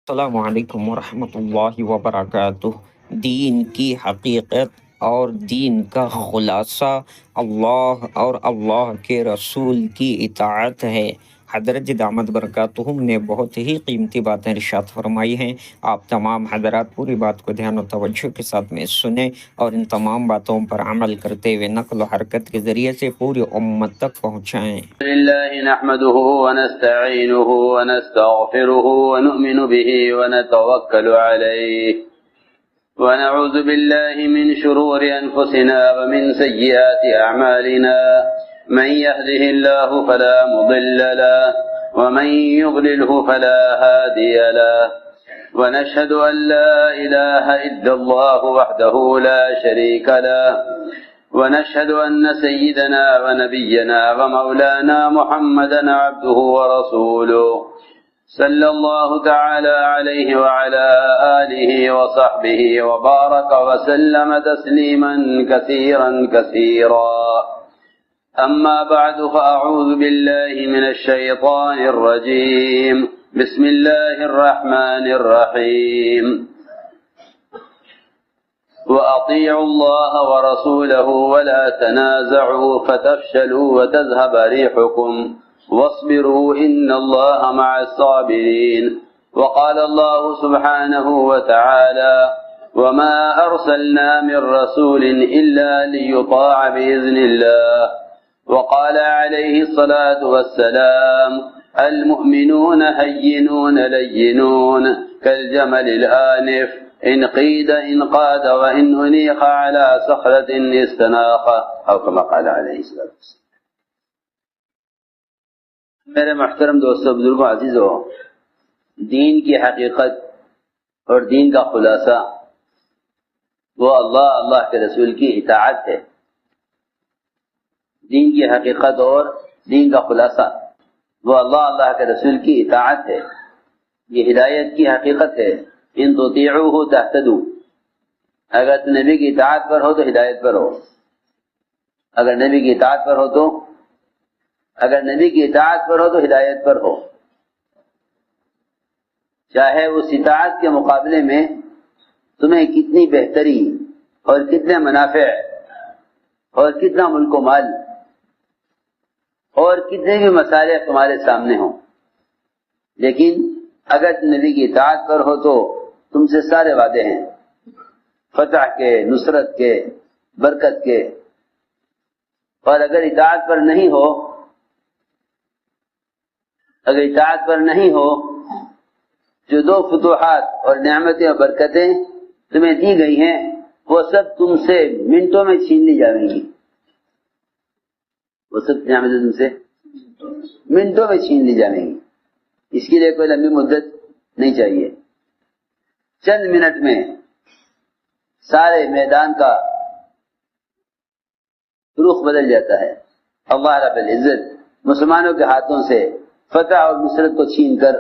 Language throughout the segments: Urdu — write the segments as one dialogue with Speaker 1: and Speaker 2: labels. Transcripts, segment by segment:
Speaker 1: السلام علیکم ورحمۃ اللہ وبرکاتہ۔ دین کی حقیقت اور دین کا خلاصہ اللہ اور اللہ کے رسول کی اطاعت ہے۔ حضرت دامت برکاتہم نے بہت ہی قیمتی باتیں ارشاد فرمائی ہیں۔ آپ تمام حضرات پوری بات کو دھیان و توجہ کے ساتھ میں سنیں اور ان تمام باتوں پر عمل کرتے ہوئے نقل و حرکت کے ذریعے سے پوری امت تک پہنچائیں۔
Speaker 2: لله نحمده ونستعينه ونستغفره ونؤمن به ونتوكل عليه ونعوذ بالله من شرور أنفسنا ومن سيئات أعمالنا من يهده الله فلا مضل له ومن يضلله فلا هادي له ونشهد أن لا إله إلا الله وحده لا شريك له ونشهد أن سيدنا ونبينا ومولانا محمدا عبده ورسوله صلى الله تعالى عليه وعلى آله وصحبه وبارك وسلم تسليما كثيرا كثيرا. أما بعد فأعوذ بالله من الشيطان الرجيم. بسم الله الرحمن الرحيم. وأطيعوا الله ورسوله ولا تنازعوا فتفشلوا وتذهب ريحكم واصبروا إن الله مع الصابرين. وقال الله سبحانه وتعالى وما أرسلنا من رسول إلا ليطاع بإذن الله. وقال عليه الصلاة والسلام المؤمنون هينون لينون كالجمل الآنف إن قيد انقاد وإن أنيخ على صخرة استناق أو كما قال عليه الصلاة والسلام. میرے محترم دوستو، بزرگوں، عزیزو، دین کی حقیقت اور دین کا خلاصہ وہ اللہ کے رسول کی اطاعت ہے۔ دین کی حقیقت اور دین کا خلاصہ وہ اللہ کے رسول کی اطاعت ہے۔ یہ ہدایت کی حقیقت ہے۔ ان تطیعوہ تہتدوا، اگر تو نبی کی اطاعت پر ہو تو ہدایت پر ہو، اگر نبی کی اطاعت پر ہو تو ہدایت پر ہو۔ چاہے اس اطاعت کے مقابلے میں تمہیں کتنی بہتری اور کتنے منافع اور کتنا ملک و مال اور کتنے بھی مسائل تمہارے سامنے ہوں، لیکن اگر نبی کی اطاعت پر ہو تو تم سے سارے وعدے ہیں، فتح کے، نصرت کے، برکت کے۔ اور اگر اطاعت پر نہیں ہو جو دو فتوحات اور نعمتیں اور برکتیں تمہیں دی گئی ہیں وہ سب تم سے منٹوں میں چھین لی جائیں گی، وہ سب نعمتیں تم سے منٹوں میں چھین لی جائیں گی۔ اس کے لیے کوئی لمبی مدت نہیں چاہیے، چند منٹ میں سارے میدان کا رخ بدل جاتا ہے۔ اللہ رب العزت مسلمانوں کے ہاتھوں سے فتح اور نصرت کو چھین کر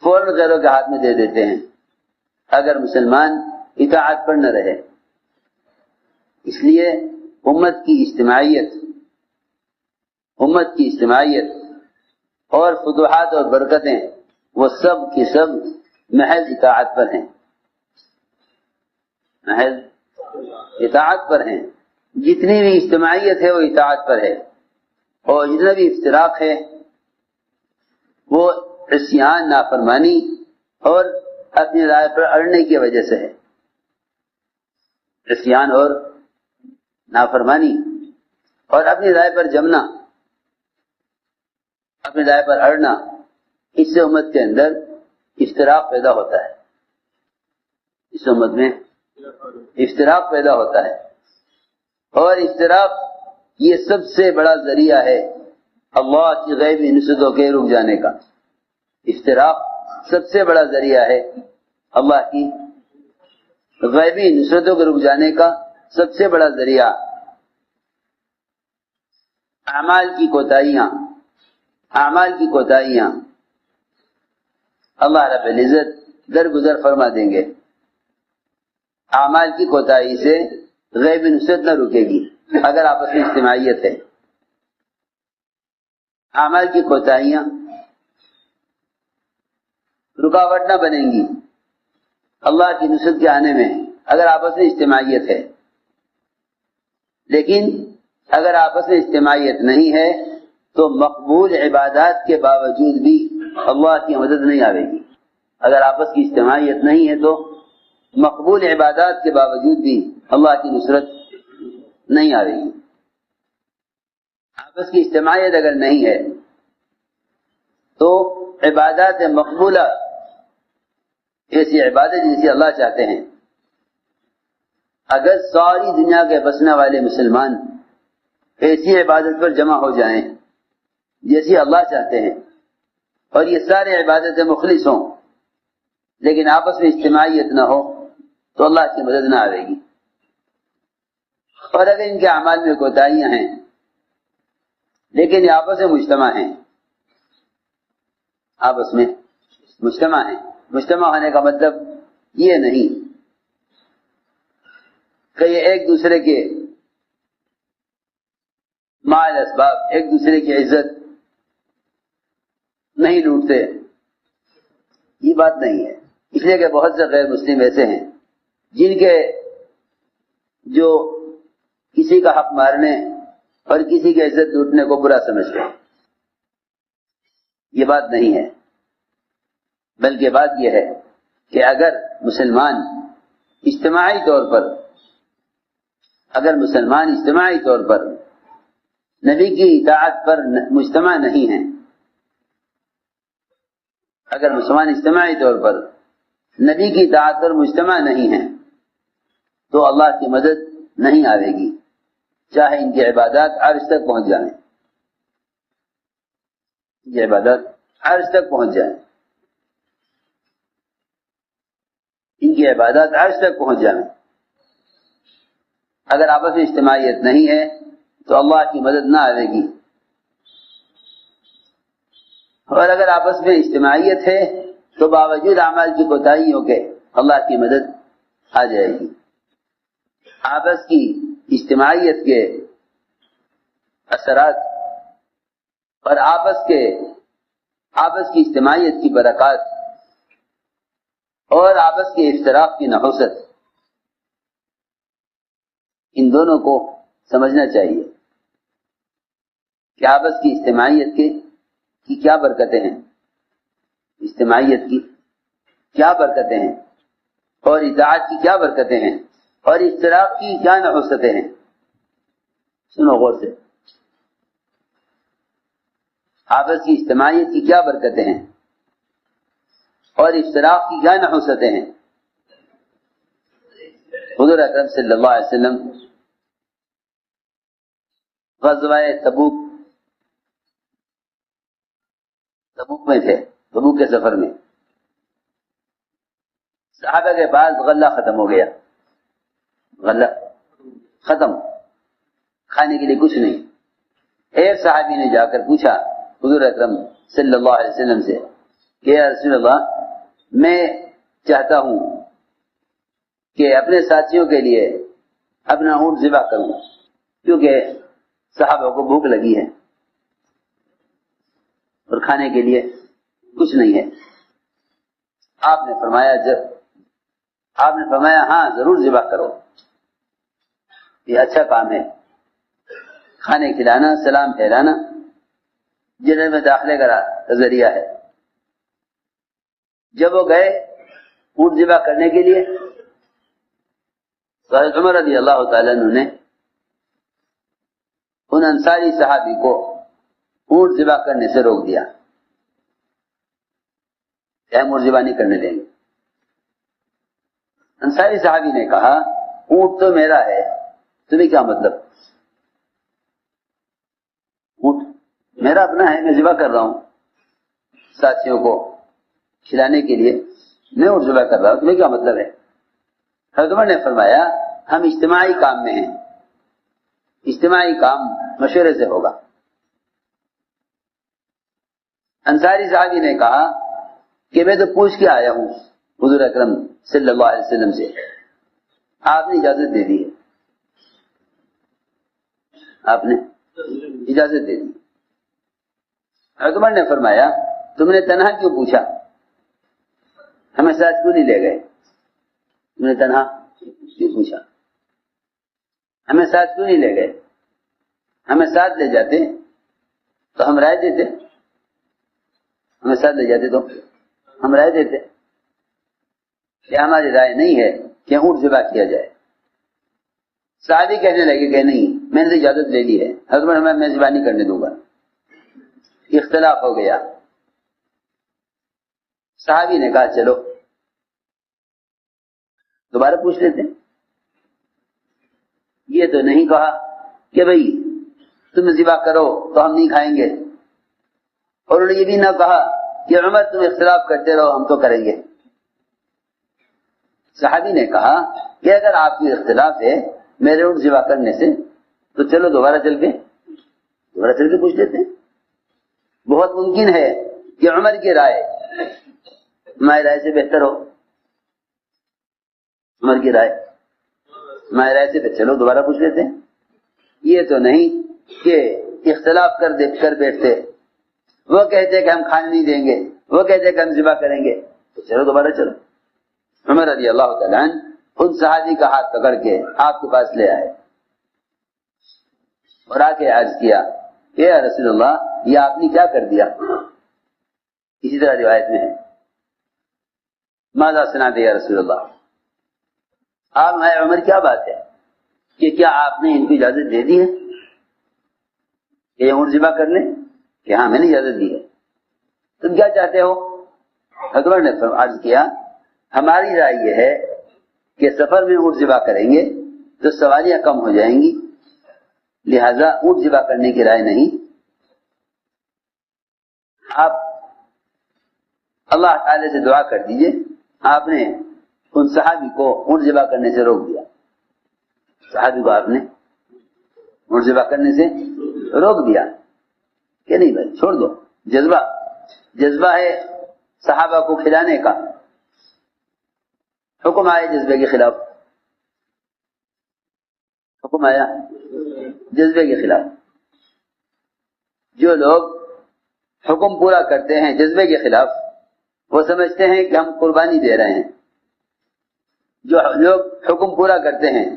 Speaker 2: فوراً غیروں کے ہاتھ میں دے دیتے ہیں اگر مسلمان اطاعت پر نہ رہے۔ اس لیے امت کی اجتماعیت اور فتوحات اور برکتیں وہ سب کی سب محض اطاعت پر ہیں، محض اطاعت پر ہیں۔ جتنی بھی اجتماعیت ہے وہ اطاعت پر ہے، اور جتنا بھی افتراق ہے وہ عصیان، نافرمانی اور اپنی رائے پر اڑنے کی وجہ سے ہے۔ عصیان اور نافرمانی اور اپنی رائے پر جمنا، اپنی رائے پر اڑنا، اس سے امت کے اندر افتراق پیدا ہوتا ہے، اس امت میں افتراق پیدا ہوتا ہے۔ اور افتراق یہ سب سے بڑا ذریعہ ہے اللہ کی غیبی نصرتوں کے رک جانے کا۔ افتراق سب سے بڑا ذریعہ ہے اللہ کی غیبی نصرتوں کے رک جانے کا، سب سے بڑا ذریعہ۔ اعمال کی کوتاہیاں اللہ رب العزت درگزر فرما دیں گے۔ اعمال کی کوتاہی سے غیبی نصرت نہ رکے گی اگر آپس میں اجتماعیت ہے۔ اعمال کی کوتاہیاں رکاوٹ نہ بنیں گی اللہ کی نصرت کے آنے میں اگر آپس میں اجتماعیت ہے. لیکن اگر آپس میں اجتماعیت نہیں ہے تو مقبول عبادات کے باوجود بھی اللہ کی مدد نہیں آئے گی. اگر آپس کی اجتماعیت نہیں ہے تو مقبول عبادات کے باوجود بھی اللہ کی نصرت نہیں آئے گی. آپس کی اجتماعیت اگر نہیں ہے تو عبادات مقبولہ، ایسی عبادت جیسی اللہ چاہتے ہیں، اگر ساری دنیا کے بسنے والے مسلمان ایسی عبادت پر جمع ہو جائیں جیسی اللہ چاہتے ہیں اور یہ سارے عبادتیں مخلص ہوں لیکن آپس میں اجتماعیت نہ ہو تو اللہ کی مدد نہ آئے گی. اور اگر ان کے اعمال میں کوتاہیاں ہیں لیکن یہ آپس میں مجتمع ہیں، آپس میں مجتمع ہیں. مجتمع ہونے کا مطلب یہ نہیں کہ یہ ایک دوسرے کے مال اسباب، ایک دوسرے کی عزت نہیں لوٹتے، یہ بات نہیں ہے. اس لیے کہ بہت سے غیر مسلم ایسے ہیں جن کے جو کسی کا حق مارنے اور کسی کی عزت لوٹنے کو برا سمجھتے ہیں. یہ بات نہیں ہے، بلکہ بات یہ ہے کہ اگر مسلمان اجتماعی طور پر نبی کی اطاعت پر مجتمع نہیں ہیں، اگر مسلمان اجتماعی طور پر نبی کی اطاعت پر مجتمع نہیں ہیں تو اللہ کی مدد نہیں آئے گی، چاہے ان کی عبادات عرش تک پہنچ جائیں. یہ عبادت عرش تک پہنچ جائیں، ان کی عبادات عرش تک پہنچ جائیں. اگر آپس میں اجتماعیت نہیں ہے تو اللہ کی مدد نہ آئے گی، اور اگر آپس میں اجتماعیت ہے تو باوجود اعمال کی کوتاہیوں کے اللہ کی مدد آ جائے گی. آپس کی اجتماعیت کے اثرات اور آپس کی اجتماعیت کی برکات اور آپس کے افتراق کی نحوست، ان دونوں کو سمجھنا چاہیے کہ آپس کی اجتماعیت کی کیا برکتیں ہیں، اجتماعیت کی کیا برکتیں ہیں اور اطاعت کی کیا برکتیں ہیں اور افتراق کی کیا نحوستیں ہیں. سنو غور سے، آپس کی اجتماعیت کی کیا برکتیں ہیں اور افتراق کی کیا نحوستیں ہیں. حضور اکرم صلی اللہ علیہ وسلم غزوہ تبوک میں تھے، تبوک کے سفر میں صحابہ کے پاس غلہ ختم ہو گیا، غلہ ختم، کھانے کے لیے کچھ نہیں. ایک صحابی نے جا کر پوچھا حضور اکرم صلی اللہ علیہ وسلم سے کہ یا رسول اللہ، میں چاہتا ہوں کہ اپنے ساتھیوں کے لیے اپنا اونٹ ذبح کروں کیونکہ صحابہ کو بھوک لگی ہے اور کھانے کے لیے کچھ نہیں ہے. آپ نے فرمایا ہاں ضرور ذبح کرو، یہ اچھا کام ہے. کھانے کھلانا، سلام پھیلانا جنت میں داخلے کا ذریعہ ہے. جب وہ گئے اونٹ ذبح کرنے کے لیے تو حضرت عمر رضی اللہ تعالیٰ عنہ نے ان انصاری صحابی کو اونٹ ذبح کرنے سے روک دیا کہ ہم اونٹ ذبح نہیں کرنے دیں گے. انصاری صحابی نے کہا اونٹ تو میرا ہے، تمہیں کیا مطلب؟ اونٹ میرا اپنا ہے، میں ذبح کر رہا ہوں ساتھیوں کو کھلانے کے لیے، میں اونٹ ذبح کر رہا ہوں، تمہیں کیا مطلب ہے؟ حضرت عمر نے فرمایا ہم اجتماعی کام میں ہیں، اجتماعی کام مشورے سے ہوگا. انصاری صحابی نے کہا کہ میں تو پوچھ کے آیا ہوں حضور اکرم صلی اللہ علیہ وسلم سے، آپ نے اجازت دے دی ہے، آپ نے اجازت دے دی. حضرت عمر نے فرمایا تم نے تنہا کیوں پوچھا؟ ہمیں ساتھ کیوں نہیں لے گئے؟ تم نے تنہا کیوں پوچھا؟ ہمیں ساتھ کیوں نہیں لے گئے؟ ہمیں ساتھ لے جاتے تو ہم رائے دیتے، ہمیں ساتھ لے جاتے تو ہم رائے دیتے کہ ہماری رائے نہیں ہے کہ اونٹ ذبح کیا جائے۔ صحابی کہنے لگے کہ نہیں، میں نے اجازت لے لی ہے، حضرت میں ذبح نہیں کرنے دوں گا۔ اختلاف ہو گیا، صحابی نے کہا چلو دوبارہ پوچھ لیتے۔ یہ تو نہیں کہا کہ بھئی تم ذبح کرو تو ہم نہیں کھائیں گے، اور انہوں نے یہ بھی نہ کہا کہ عمر تم اختلاف کرتے رہو ہم تو کریں گے۔ صحابی نے کہا کہ اگر آپ کی اختلاف ہے میرے اونٹ ذبح کرنے سے تو چلو دوبارہ چل کے پوچھ لیتے ہیں۔ بہت ممکن ہے کہ عمر کی رائے ہماری رائے سے بہتر ہو، عمر کی رائے ہماری رائے سے بہتر، چلو دوبارہ پوچھ لیتے ہیں۔ یہ تو نہیں کہ اختلاف کر بیٹھتے، وہ کہتے کہ ہم کھانے نہیں دیں گے، وہ کہتے کہ ہم ذبح کریں گے، تو چلو دوبارہ چلو۔ عمر رضی اللہ تعالیٰ عنہ ان صحابی کا ہاتھ پکڑ کے آپ کے پاس لے آئے اور آ کے عرض کیا کہ یا رسول اللہ یہ آپ نے کیا کر دیا؟ اسی طرح روایت میں ہے ماذا صنعت یا رسول اللہ، آپ میں عمر کیا بات ہے کہ کیا آپ نے ان کو اجازت دے دی ہے کہ یہ اونٹ ذبح کر لیں؟ کہ ہاں میں نے اجازت دی ہے، تم کیا چاہتے ہو؟ حضرت نے عرض کیا ہماری رائے یہ ہے کہ سفر میں اونٹ ذبح کریں گے تو سواریاں کم ہو جائیں گی، لہذا اونٹ ذبح کرنے کی رائے نہیں۔ آپ اللہ تعالی سے دعا کر دیجئے۔ آپ نے ان صحابی کو اونٹ ذبح کرنے سے روک دیا، صحابی کو آپ نے اونٹ ذبح کرنے سے روک دیا کہ نہیں بھائی چھوڑ دو، جذبہ ہے صحابہ کو کھلانے کا، حکم آیا جذبے کے خلاف، حکم آیا جذبے کے خلاف۔ جو لوگ حکم پورا کرتے ہیں جذبے کے خلاف وہ سمجھتے ہیں کہ ہم قربانی دے رہے ہیں، جو لوگ حکم پورا کرتے ہیں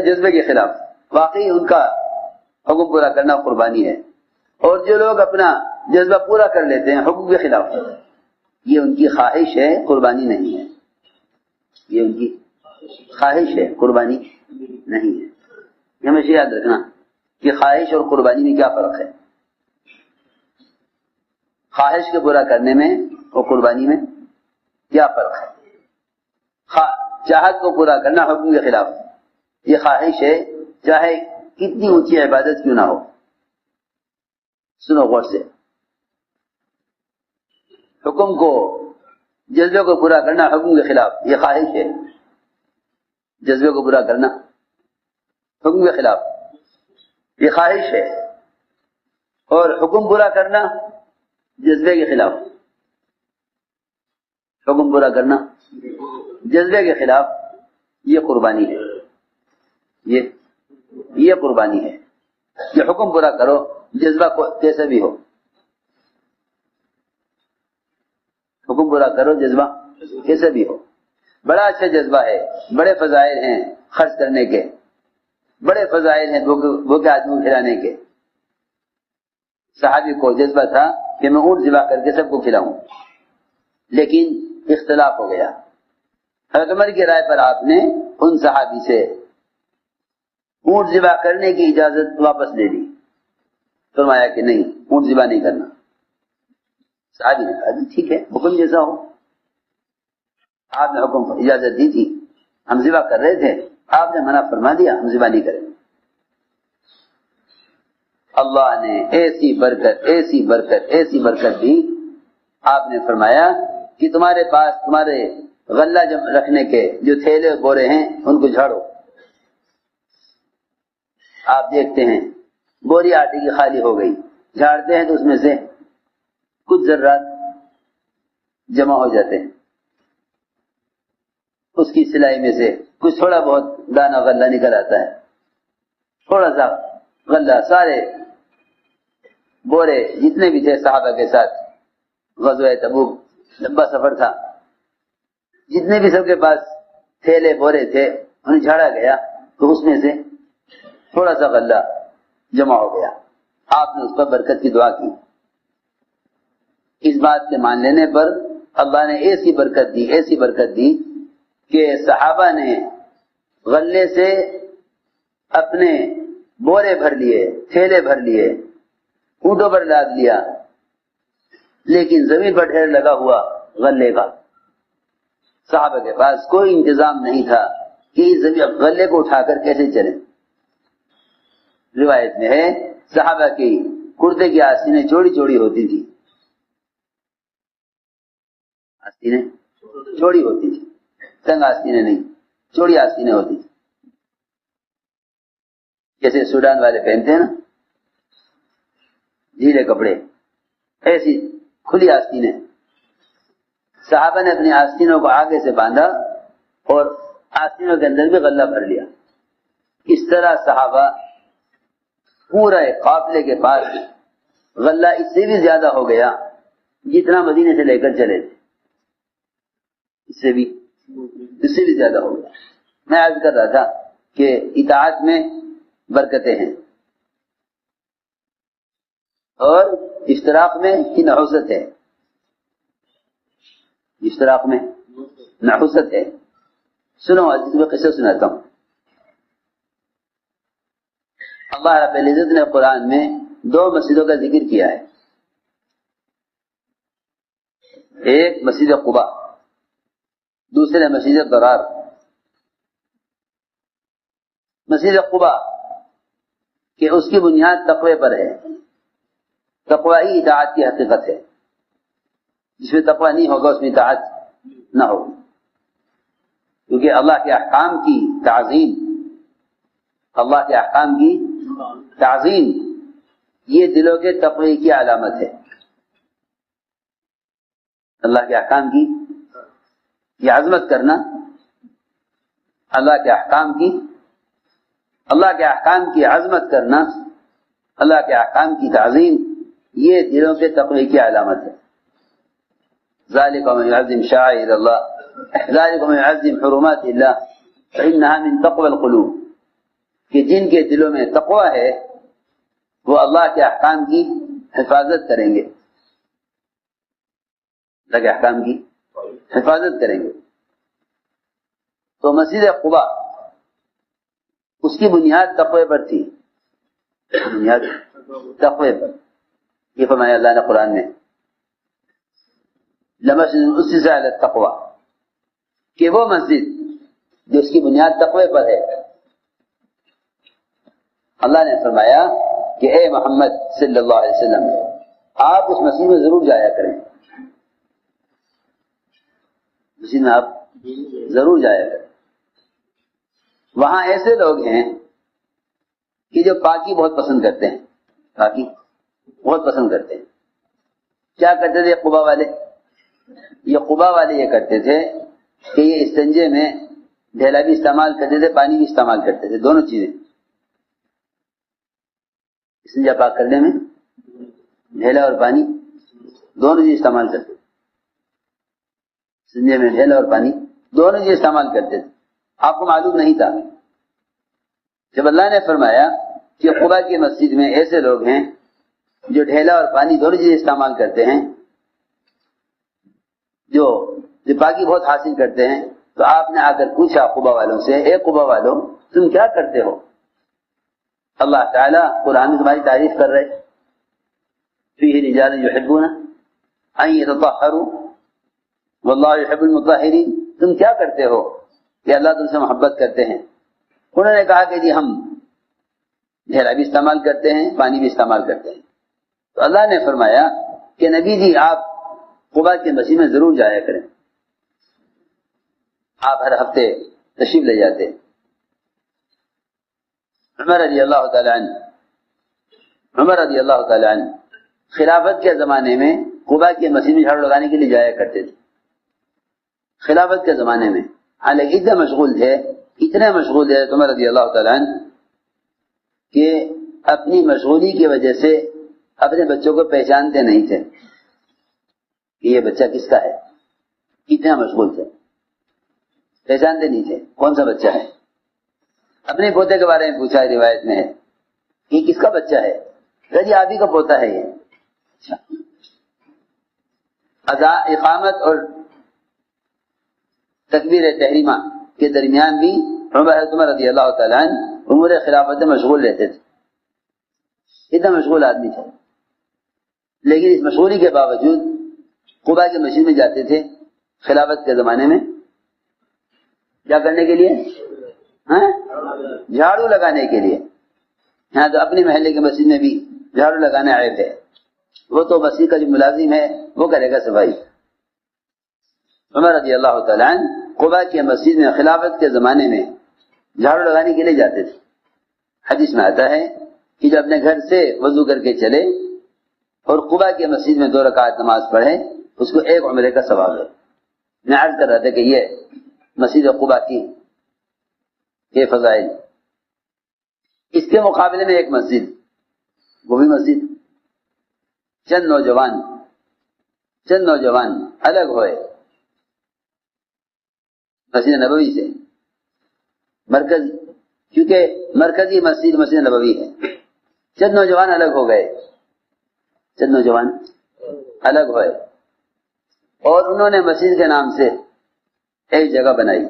Speaker 2: جذبے کے خلاف، واقعی ان کا حکم پورا کرنا قربانی ہے، اور جو لوگ اپنا جذبہ پورا کر لیتے ہیں حکم کے خلاف، یہ ان کی خواہش ہے قربانی نہیں ہے، یہ ان کی خواہش ہے قربانی نہیں ہے۔ یہ ہمیشہ یاد رکھنا کہ خواہش اور قربانی میں کیا فرق ہے۔ خواہش کے پورا کرنے میں اور قربانی میں کیا فرق ہے؟ چاہت کو پورا کرنا حکم کے خلاف، یہ خواہش ہے چاہے کتنی اونچی عبادت کیوں نہ ہو۔ سنو غور سے، حکم کو جذبے کو پورا کرنا حکم کے خلاف یہ خواہش ہے، جذبے کو پورا کرنا حکم کے خلاف یہ خواہش ہے، اور حکم پورا کرنا جذبے کے خلاف، حکم پورا کرنا جذبے کے خلاف یہ قربانی ہے، یہ قربانی ہے کہ حکم پورا کرو جذبہ کو کیسے بھی ہو، حکم پورا کرو جذبہ کیسے بھی ہو۔ بڑا اچھا جذبہ ہے، بڑے فضائل ہیں خرچ کرنے کے، بڑے فضائل ہیں بھوکے آدمی کھلانے کے۔ صحابی کو جذبہ تھا کہ میں اونٹ ذبح کر کے سب کو کھلاؤں، لیکن اختلاف ہو گیا۔ حضرت عمر کی رائے پر آپ نے ان صحابی سے اونٹ ذبح کرنے کی اجازت واپس لے لی، فرمایا کہ نہیں اونٹ ذبح نہیں کرنا۔ صحابی نے کہا ٹھیک ہے حکم جیسا ہو، آپ نے حکم اجازت دی تھی، ہم ذبح کر رہے تھے، آپ نے منع فرما دیا، ہم ذبح نہیں کریں۔ اللہ نے ایسی برکت دی، آپ نے فرمایا کہ تمہارے پاس تمہارے غلہ رکھنے کے جو تھیلے بورے ہیں ان کو جھاڑو۔ آپ دیکھتے ہیں بوری آٹے کی خالی ہو گئی، جھاڑتے ہیں تو اس میں سے کچھ ذرات جمع ہو جاتے ہیں، اس کی سلائی میں سے کچھ تھوڑا بہت دانہ غلہ نکل آتا ہے، تھوڑا سا غلہ۔ سارے بورے جتنے بھی تھے صحابہ کے ساتھ غزوہ تبوک لمبا سفر تھا، جتنے بھی سب کے پاس تھیلے بورے تھے انہیں جھاڑا گیا تو اس میں سے تھوڑا سا غلہ جمع ہو گیا. آپ نے اس پر برکت کی دعا کی. اس بات کے مان لینے پر اللہ نے ایسی برکت دی کہ صحابہ نے غلے سے اپنے بورے بھر لیے، تھیلے بھر لیے، اونٹوں پر لاد لیا، لیکن زمین پر ڈھیر لگا ہوا غلے کا. صحابہ کے پاس کوئی انتظام نہیں تھا کہ اس غلے کو اٹھا کر کیسے چلیں. روایت میں ہے صحابہ کی کرتے کی آستینیں چوڑی چوڑی ہوتی تھی، آستینیں چوڑی ہوتی تھی، تنگ آستینیں نہیں، چوڑی آستینیں ہوتی تھی، جیسے سوڈان والے پہنتے ہیں نا ڈھیلے کپڑے، ایسی کھلی آستینیں. صحابہ نے اپنی آستینوں کو آگے سے باندھا اور آستینوں کے اندر بھی غلہ بھر لیا. اس طرح صحابہ پورا قافلے کے پاس غلہ اس سے بھی زیادہ ہو گیا جتنا مدینے سے لے کر چلے تھے، اس سے بھی زیادہ ہو گیا. میں عرض کر رہا تھا کہ اطاعت میں برکتیں ہیں اور اشتراک میں کی نحوست ہے. اشتراک میں نحوست ہے. سنو عزیز میں قصہ سناتا ہوں. اللہ رب العزت نے قرآن میں 2 مسجدوں کا ذکر کیا ہے. ایک مسجد قباء، دوسرے مسجد ضرار. مسجد قباء کہ اس کی بنیاد تقوی پر ہے. تقوی ہی اطاعت کی حقیقت ہے. جس میں تقوی نہیں ہوگا اس میں اطاعت نہ ہوگی، کیونکہ اللہ کے احکام کی تعظیم یہ دلوں کے تقوی کی علامت ہے. اللہ کے احکام کی یہ عظمت کرنا، اللہ کے احکام کی عظمت کرنا، اللہ کے احکام کی تعظیم یہ دلوں کے تقوی کی علامت ہے. ذالک من یعظم شعائر اللہ، ذالک من یعظم حرمات اللہ فإنها من تقوی القلوب، کہ جن کے دلوں میں تقوی ہے وہ اللہ کے احکام کی حفاظت کریں گے، اللہ کے احکام کی حفاظت کریں گے. تو مسجد قباء اس کی بنیاد تقوی پر تھی، بنیاد تقوی پر. یہ فرمایا اللہ نے قرآن میں لمسجد اسس علی التقوی، کہ وہ مسجد جو اس کی بنیاد تقوی پر ہے. اللہ نے فرمایا کہ اے محمد صلی اللہ علیہ وسلم آپ اس مسجد میں ضرور جایا کریں، مسجد میں آپ ضرور جایا کریں. وہاں ایسے لوگ ہیں کہ جو پاکی بہت پسند کرتے ہیں، پاکی بہت پسند کرتے ہیں. کیا کرتے تھے قباء والے؟ یہ کرتے تھے کہ یہ استنجے میں ڈھیلا بھی استعمال کرتے تھے، پانی بھی استعمال کرتے تھے، دونوں چیزیں. استنجا پاک کرنے میں ڈھیلا اور پانی دونوں چیز استعمال کرتے تھے. استنجے میں ڈھیلا اور پانی دونوں چیز استعمال کرتے تھے. آپ کو معلوم نہیں تھا. جب اللہ نے فرمایا کہ قباء کی مسجد میں ایسے لوگ ہیں جو ڈھیلا اور پانی دونوں چیزیں استعمال کرتے ہیں، جو پاکی بہت حاصل کرتے ہیں، تو آپ نے آ کر پوچھا قباء والوں سے، اے قباء والوں تم کیا کرتے ہو؟ اللہ تعالیٰ قرآن میں تمہاری تعریف کر رہے، فیہ رجال یحبون ان یتطہروا واللہ یحب المطہرین. تم کیا کرتے ہو کہ اللہ تم سے محبت کرتے ہیں؟ انہوں نے کہا کہ جی ہم ڈھیلا بھی استعمال کرتے ہیں، پانی بھی استعمال کرتے ہیں. تو اللہ نے فرمایا کہ نبی جی آپ قباء کے مسجد میں ضرور جایا کریں. آپ ہر ہفتے تشریف لے جاتے. عمر رضی اللہ تعالی عنہ خلافت کے زمانے میں قباء کے مسجد میں جھاڑو لگانے کے لیے جایا کرتے تھے. خلافت کے زمانے میں حالانکہ اتنے مشغول تھے عمر رضی اللہ تعالی عنہ کہ اپنی مشغولی کی وجہ سے اپنے بچوں کو پہچانتے نہیں تھے کہ یہ بچہ کس کا ہے، اتنا مشغول تھے، پہچانتے نہیں تھے کون سا بچہ ہے۔ اپنے پوتے کے بارے میں پوچھا ہے، روایت میں ہے کہ کس کا بچہ ہے، کہ جی آپ ہی کا پوتا ہے یہ۔ اچھا، اقامت اور تکبیر تحریمہ کے درمیان بھی عمر رضی اللہ تعالیٰ عنہ امور خلافت میں مشغول رہتے تھے، اتنا مشغول آدمی تھے، لیکن اس مشغولی کے باوجود قباء کی مسجد میں جاتے تھے خلافت کے زمانے میں، کیا کرنے کے لیے؟ جھاڑو لگانے کے لیے۔ یہاں تو اپنے محلے کے مسجد میں بھی جھاڑو لگانا عیب ہے، وہ تو مسجد کا جو ملازم ہے وہ کرے گا صفائی۔ عمر رضی اللہ تعالیٰ عنہ قباء کی مسجد میں خلافت کے زمانے میں جھاڑو لگانے کے لیے جاتے تھے۔ حدیث میں آتا ہے کہ جو اپنے گھر سے وضو کر کے چلے اور قباء کی مسجد میں 2 رکعت نماز پڑھے، اس کو 1 عمرے کا ثواب ہے۔ میں عرض کر رہا تھا کہ یہ مسجد قباء کی یہ فضائل، اس کے مقابلے میں ایک مسجد، وہ بھی مسجد چند نوجوان الگ ہوئے مسجد نبوی سے، کیونکہ مرکزی مسجد نبوی ہے، چند نوجوان الگ ہو گئے، اور انہوں نے مسجد کے نام سے ایک جگہ بنائی،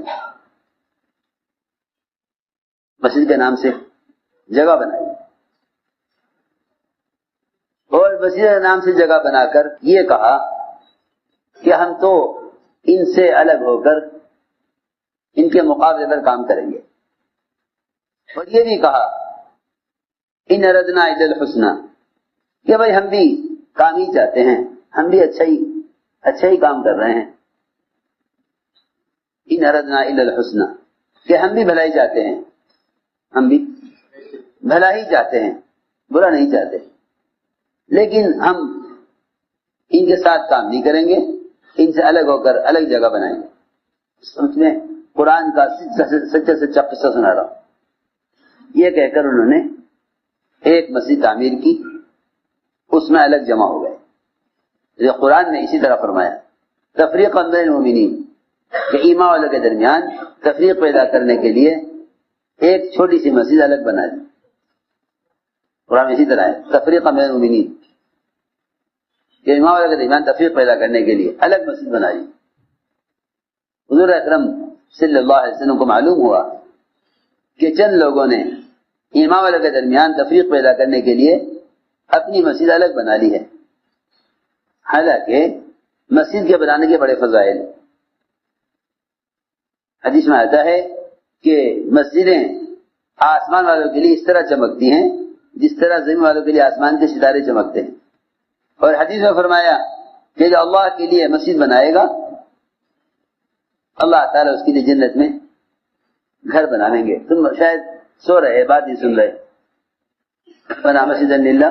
Speaker 2: اور مسجد کے نام سے جگہ بنا کر یہ کہا کہ ہم تو ان سے الگ ہو کر ان کے مقابلے پر کام کریں گے، اور یہ بھی کہا ان اردنا الا الحسنى، کہ بھائی ہم بھی کام ہی چاہتے ہیں، ہم بھی اچھا ہی کام کر رہے ہیں، ان اردنا الا الحسنى، کہ ہم بھی بھلائی چاہتے ہیں، بھلا ہی چاہتے ہیں، برا نہیں چاہتے، لیکن ہم ان کے ساتھ کام نہیں کریں گے، ان سے الگ ہو کر الگ جگہ بنائیں گے۔ اس میں قرآن کا سچا قصہ سنا رہا ہوں۔ یہ کہہ کر انہوں نے ایک مسجد تعمیر کی، اس میں الگ جمع ہو گئے۔ یہ قرآن نے اسی طرح فرمایا تفریقا بین المؤمنین، کہ ایمان والوں کے درمیان تفریق پیدا کرنے کے لیے ایک چھوٹی سی مسجد الگ بنا دی۔ قرآن اسی طرح ہے تفریقا بین المؤمنین، کہ ایمان والوں کے درمیان تفریق پیدا کرنے کے لیے الگ مسجد بنائی۔ حضور اکرم صلی اللہ علیہ وسلم کو معلوم ہوا کہ چند لوگوں نے ایمان والوں کے درمیان تفریق پیدا کرنے کے لیے اپنی مسجد الگ بنا لی ہے، حالانکہ مسجد کے بنانے کے بڑے فضائل۔ حدیث میں آتا ہے کہ مسجدیں آسمان والوں کے لیے اس طرح چمکتی ہیں جس طرح زمین والوں کے لیے آسمان کے ستارے چمکتے ہیں، اور حدیث میں فرمایا کہ جو اللہ کے لیے مسجد بنائے گا اللہ تعالیٰ اس کے لیے جنت میں گھر بنائیں گے۔ تم شاید سو رہے، بات نہیں سن رہے۔ بنا مسجدا للہ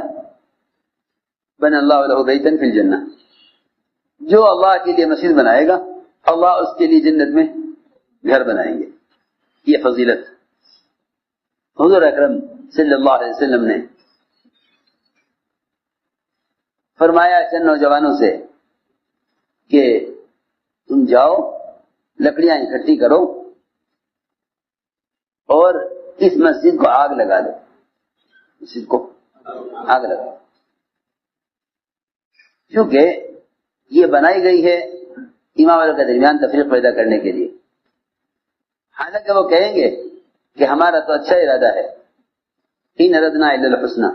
Speaker 2: بنا اللہ لہ بیتا فی الجنہ، جو اللہ کے لیے مسجد بنائے گا اللہ اس کے لیے جنت میں گھر بنائیں گے۔ یہ فضیلت حضور اکرم صلی اللہ علیہ وسلم نے فرمایا چند نوجوانوں سے کہ تم جاؤ لکڑیاں اکٹھی کرو اور اس مسجد کو آگ لگا دو، کیونکہ یہ بنائی گئی ہے ایمان والوں کے درمیان تفریق پیدا کرنے کے لیے۔ حالانکہ وہ کہیں گے کہ ہمارا تو اچھا ارادہ ہے، ان اردنا الا الحسنى،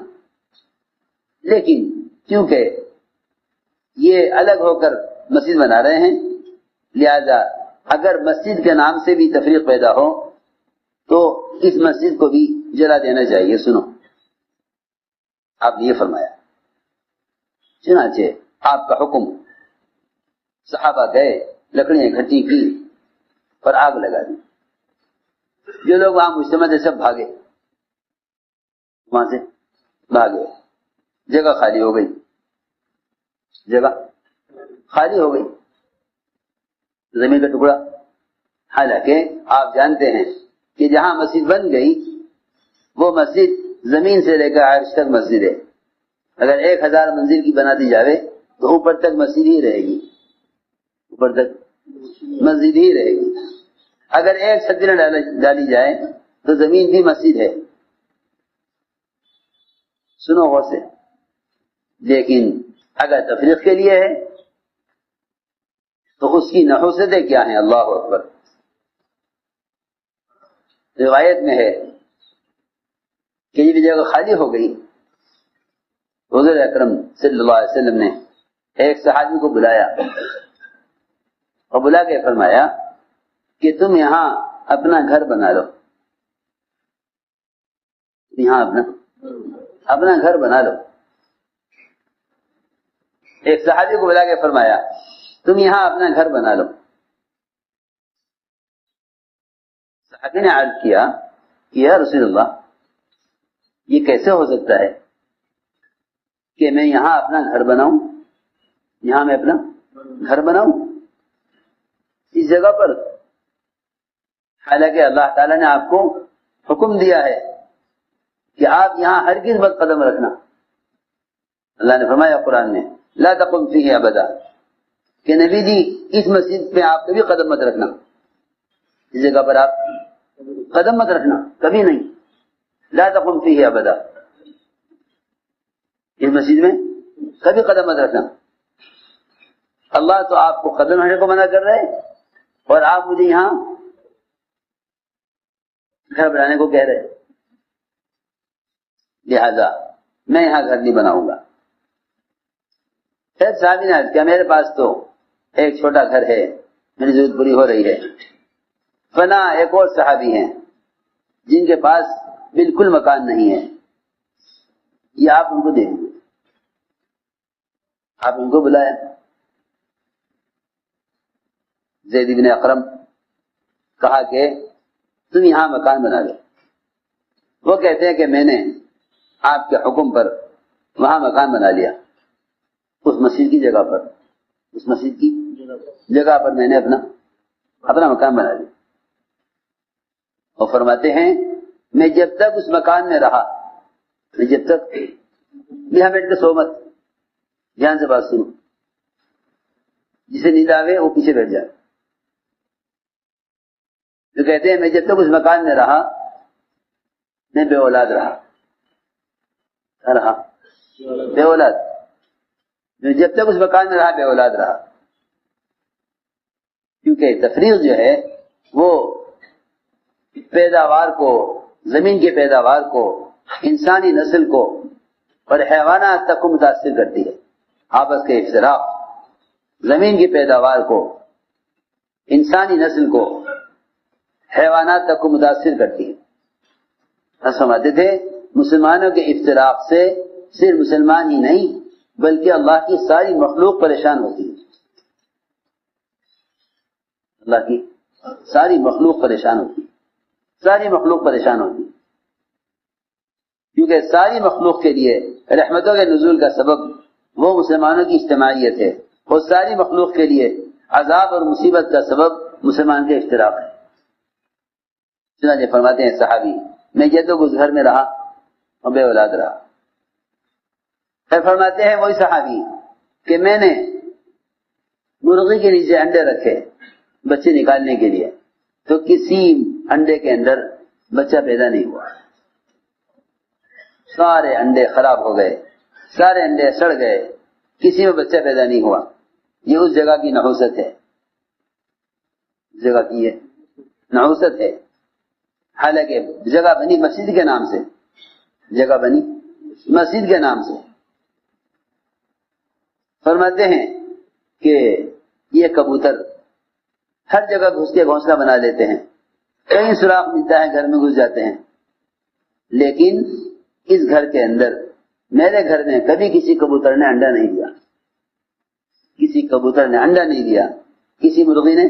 Speaker 2: لیکن کیونکہ یہ الگ ہو کر مسجد بنا رہے ہیں، لہذا اگر مسجد کے نام سے بھی تفریق پیدا ہو تو اس مسجد کو بھی جلا دینا چاہیے۔ سنو، آپ نے یہ فرمایا، چنانچہ آپ کا حکم، صحابہ گئے لکڑیاں اکٹھی کی اور آگ لگا دی۔ جو لوگ وہاں مجتمع تھے سب بھاگے، وہاں سے بھاگے، جگہ خالی ہو گئی، زمین کا ٹکڑا۔ حالانکہ آپ جانتے ہیں کہ جہاں مسجد بن گئی وہ مسجد زمین سے لے کر عرش تک مسجد ہے، اگر 1000 منزل کی بنا دی جاوے تو اوپر تک مسجد ہی رہے گی، اوپر تک مسجد ہی رہے گی. اگر ایک چھتری ڈالی جائے تو زمین بھی مسجد ہے. سنو غور سے. لیکن اگر تفریق کے لیے ہے تو اس کی نحوستیں کیا ہیں؟ اللہ اکبر. روایت میں ہے کہ یہ جگہ خالی ہو گئی. حضور اکرم صلی اللہ علیہ وسلم نے ایک صحابی کو بلایا اور بلا کے فرمایا کہ تم یہاں اپنا گھر بنا لو. یہاں اپنا گھر بنا لو. ایک صحابی کو بلا کے فرمایا تم یہاں اپنا گھر بنا لو. صحابی نے عرض کیا کہ یا رسول اللہ یہ کیسے ہو سکتا ہے کہ میں یہاں اپنا گھر بناؤں؟ یہاں میں اپنا گھر بناؤں اس جگہ پر؟ حالانکہ اللہ تعالیٰ نے آپ کو حکم دیا ہے کہ آپ یہاں ہرگز مت قدم رکھنا. اللہ نے فرمایا قرآن میں لا تقم فیہ ابدا کہ نبی جی اس مسجد پہ آپ کبھی قدم مت رکھنا. اس جگہ پر آپ قدم مت رکھنا کبھی نہیں. لا تقم فیہ ابدا اس مسجد میں کبھی قدم مت رکھنا. اللہ تو آپ کو قدم رکھنے کو منع کر رہے اور آپ مجھے یہاں گھر بنانے کو کہہ رہے. لہذا میں یہاں گھر نہیں بناؤں گا. پھر صحابی نے عرض کیا میرے پاس تو ایک چھوٹا گھر ہے, میری ضرورت پوری ہو رہی ہے. فنا ایک اور صحابی ہیں جن کے پاس بالکل مکان نہیں ہے, یہ آپ ان کو دے دیں. آپ ان کو بلایا. زید بن اکرم کہا کہ تم یہاں مکان بنا لو. وہ کہتے ہیں کہ میں نے آپ کے حکم پر وہاں مکان بنا لیا, اس مسجد کی جگہ پر, اس مسجد کی جگہ پر میں نے اپنا مکان بنا لیا. اور فرماتے ہیں میں جب تک اس مکان میں رہا, میں جب تک یہ بیٹھ کے سو مت, دھیان سے بات سنو, جسے نیند آوے وہ پیچھے بیٹھ جائے. تو کہتے ہیں میں جب تک اس مکان میں رہا میں بے اولاد رہا بے اولاد. میں جب تک اس مکان میں رہا بے اولاد رہا, کیونکہ تفریق جو ہے وہ پیداوار کو, زمین کی پیداوار کو, انسانی نسل کو اور حیوانات تک کو متاثر کرتی ہے. آپس کے افتراق زمین کی پیداوار کو, انسانی نسل کو, حیوانات تک کو متاثر کرتی ہے. سمجھتے تھے مسلمانوں کے افتراق سے صرف مسلمان ہی نہیں بلکہ اللہ کی ساری مخلوق پریشان ہوتی ہے. اللہ کی ساری مخلوق پریشان ہوتی ہے, ساری مخلوق پریشان ہوتی ہے, کیونکہ ساری مخلوق کے لیے رحمتوں کے نزول کا سبب وہ مسلمانوں کی اجتماعیت ہے, اور ساری مخلوق کے لیے عذاب اور مصیبت کا سبب مسلمان کے افتراق ہے. چنانچہ فرماتے ہیں صحابی میں یہ تو اس گھر میں رہا اور بے اولاد رہا. پھر فرماتے ہیں وہی صحابی کہ میں نے مرغی کے نیچے انڈے رکھے بچے نکالنے کے لیے, تو کسی انڈے کے اندر بچہ پیدا نہیں ہوا. سارے انڈے خراب ہو گئے, سارے انڈے سڑ گئے, کسی میں بچہ پیدا نہیں ہوا. یہ اس جگہ کی نحوست ہے, اس جگہ کی یہ نحوست ہے. حالانکہ جگہ بنی مسجد کے نام سے, جگہ بنی مسجد کے نام سے. فرماتے ہیں کہ یہ کبوتر ہر جگہ گھس کے گھونسلہ بنا لیتے ہیں, کہیں سوراخ ملتا ہے گھر میں گھس جاتے ہیں, لیکن اس گھر کے اندر میرے گھر میں کبھی کسی کبوتر نے انڈا نہیں دیا, کسی کبوتر نے انڈا نہیں دیا, کسی مرغی نے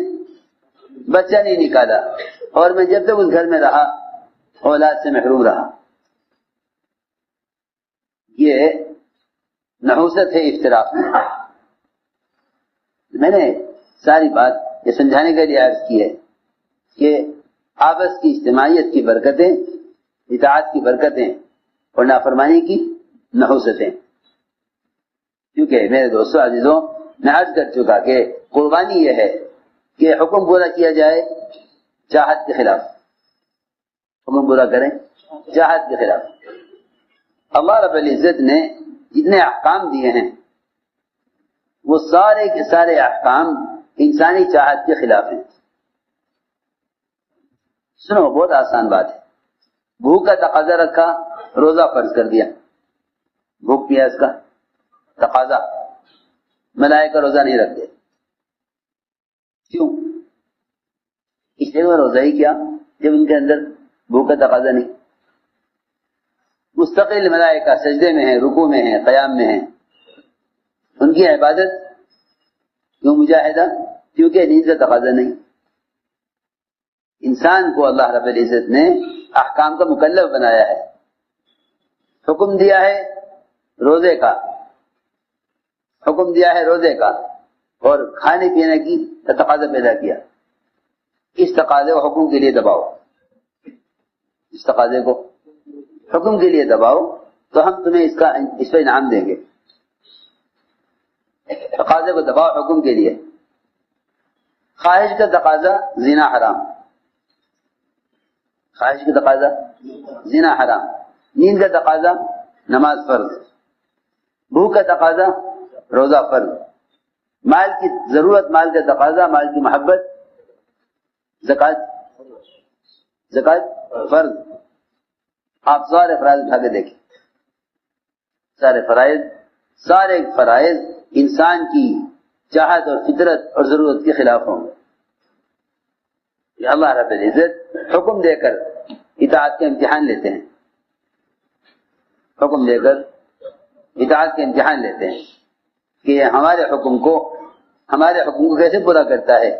Speaker 2: بچہ نہیں نکالا, اور میں جب تک اس گھر میں رہا اولاد سے محروم رہا. یہ نحوست ہے افتراق میں. میں نے ساری بات یہ سمجھانے کے لیے عرض کی ہے کہ آپس کی اجتماعیت کی برکتیں, اطاعت کی برکتیں اور نافرمانی کی نحوستیں. کیونکہ میرے دوستوں عزیزوں میں عرض کر چکا کہ قربانی یہ ہے کہ حکم پورا کیا جائے چاہت کے خلاف، حکم پورا کریں چاہت کے خلاف۔ اللہ رب العزت نے جتنے احکام دیے ہیں وہ سارے کے سارے احکام انسانی چاہت کے خلاف ہیں۔ سنو، بہت آسان بات ہے۔ بھوک کا تقاضا رکھا، روزہ فرض کر دیا، بھوک پیاس کا تقاضا، ملائکہ روزہ نہیں رکھتے، کیوں؟ اس لیے وہ روزہ ہی کیا جب ان کے اندر بھوک کا تقاضا نہیں۔ مستقل ملائکہ سجدے میں ہیں، رکوع میں ہیں، قیام میں ہیں، ان کی عبادت کیوں مجاہدہ؟ کیونکہ نیند کا تقاضا نہیں۔ انسان کو اللہ رب العزت نے احکام کا مکلف بنایا ہے، حکم دیا ہے روزے کا، حکم دیا ہے روزے کا، اور کھانے پینے کی تقاضا پیدا کیا۔ اس تقاضے کو حکم کے لیے دباؤ، اس تقاضے کو حکم کے لیے دباؤ تو ہم تمہیں اس پہ انعام دیں گے۔ تقاضے کو دباؤ حکم کے لیے۔ خواہش کا تقاضا زنا حرام، خواہش کا تقاضا زنا حرام، نیند کا تقاضا نماز فرض، بھوک کا تقاضا روزہ فرض، مال کی ضرورت، مال کا تقاضا، مال کی محبت زکات، زکات فرض۔ آپ سارے فرائض اٹھا کے دیکھیں، سارے فرائض انسان کی چاہت اور فطرت اور ضرورت کے خلاف ہوں گے۔ یہ اللہ رب العزت حکم دے کر اطاعت کا امتحان لیتے ہیں، حکم دے کر اطاعت کا امتحان لیتے ہیں کہ ہمارے حکم کو کیسے پورا کرتا ہے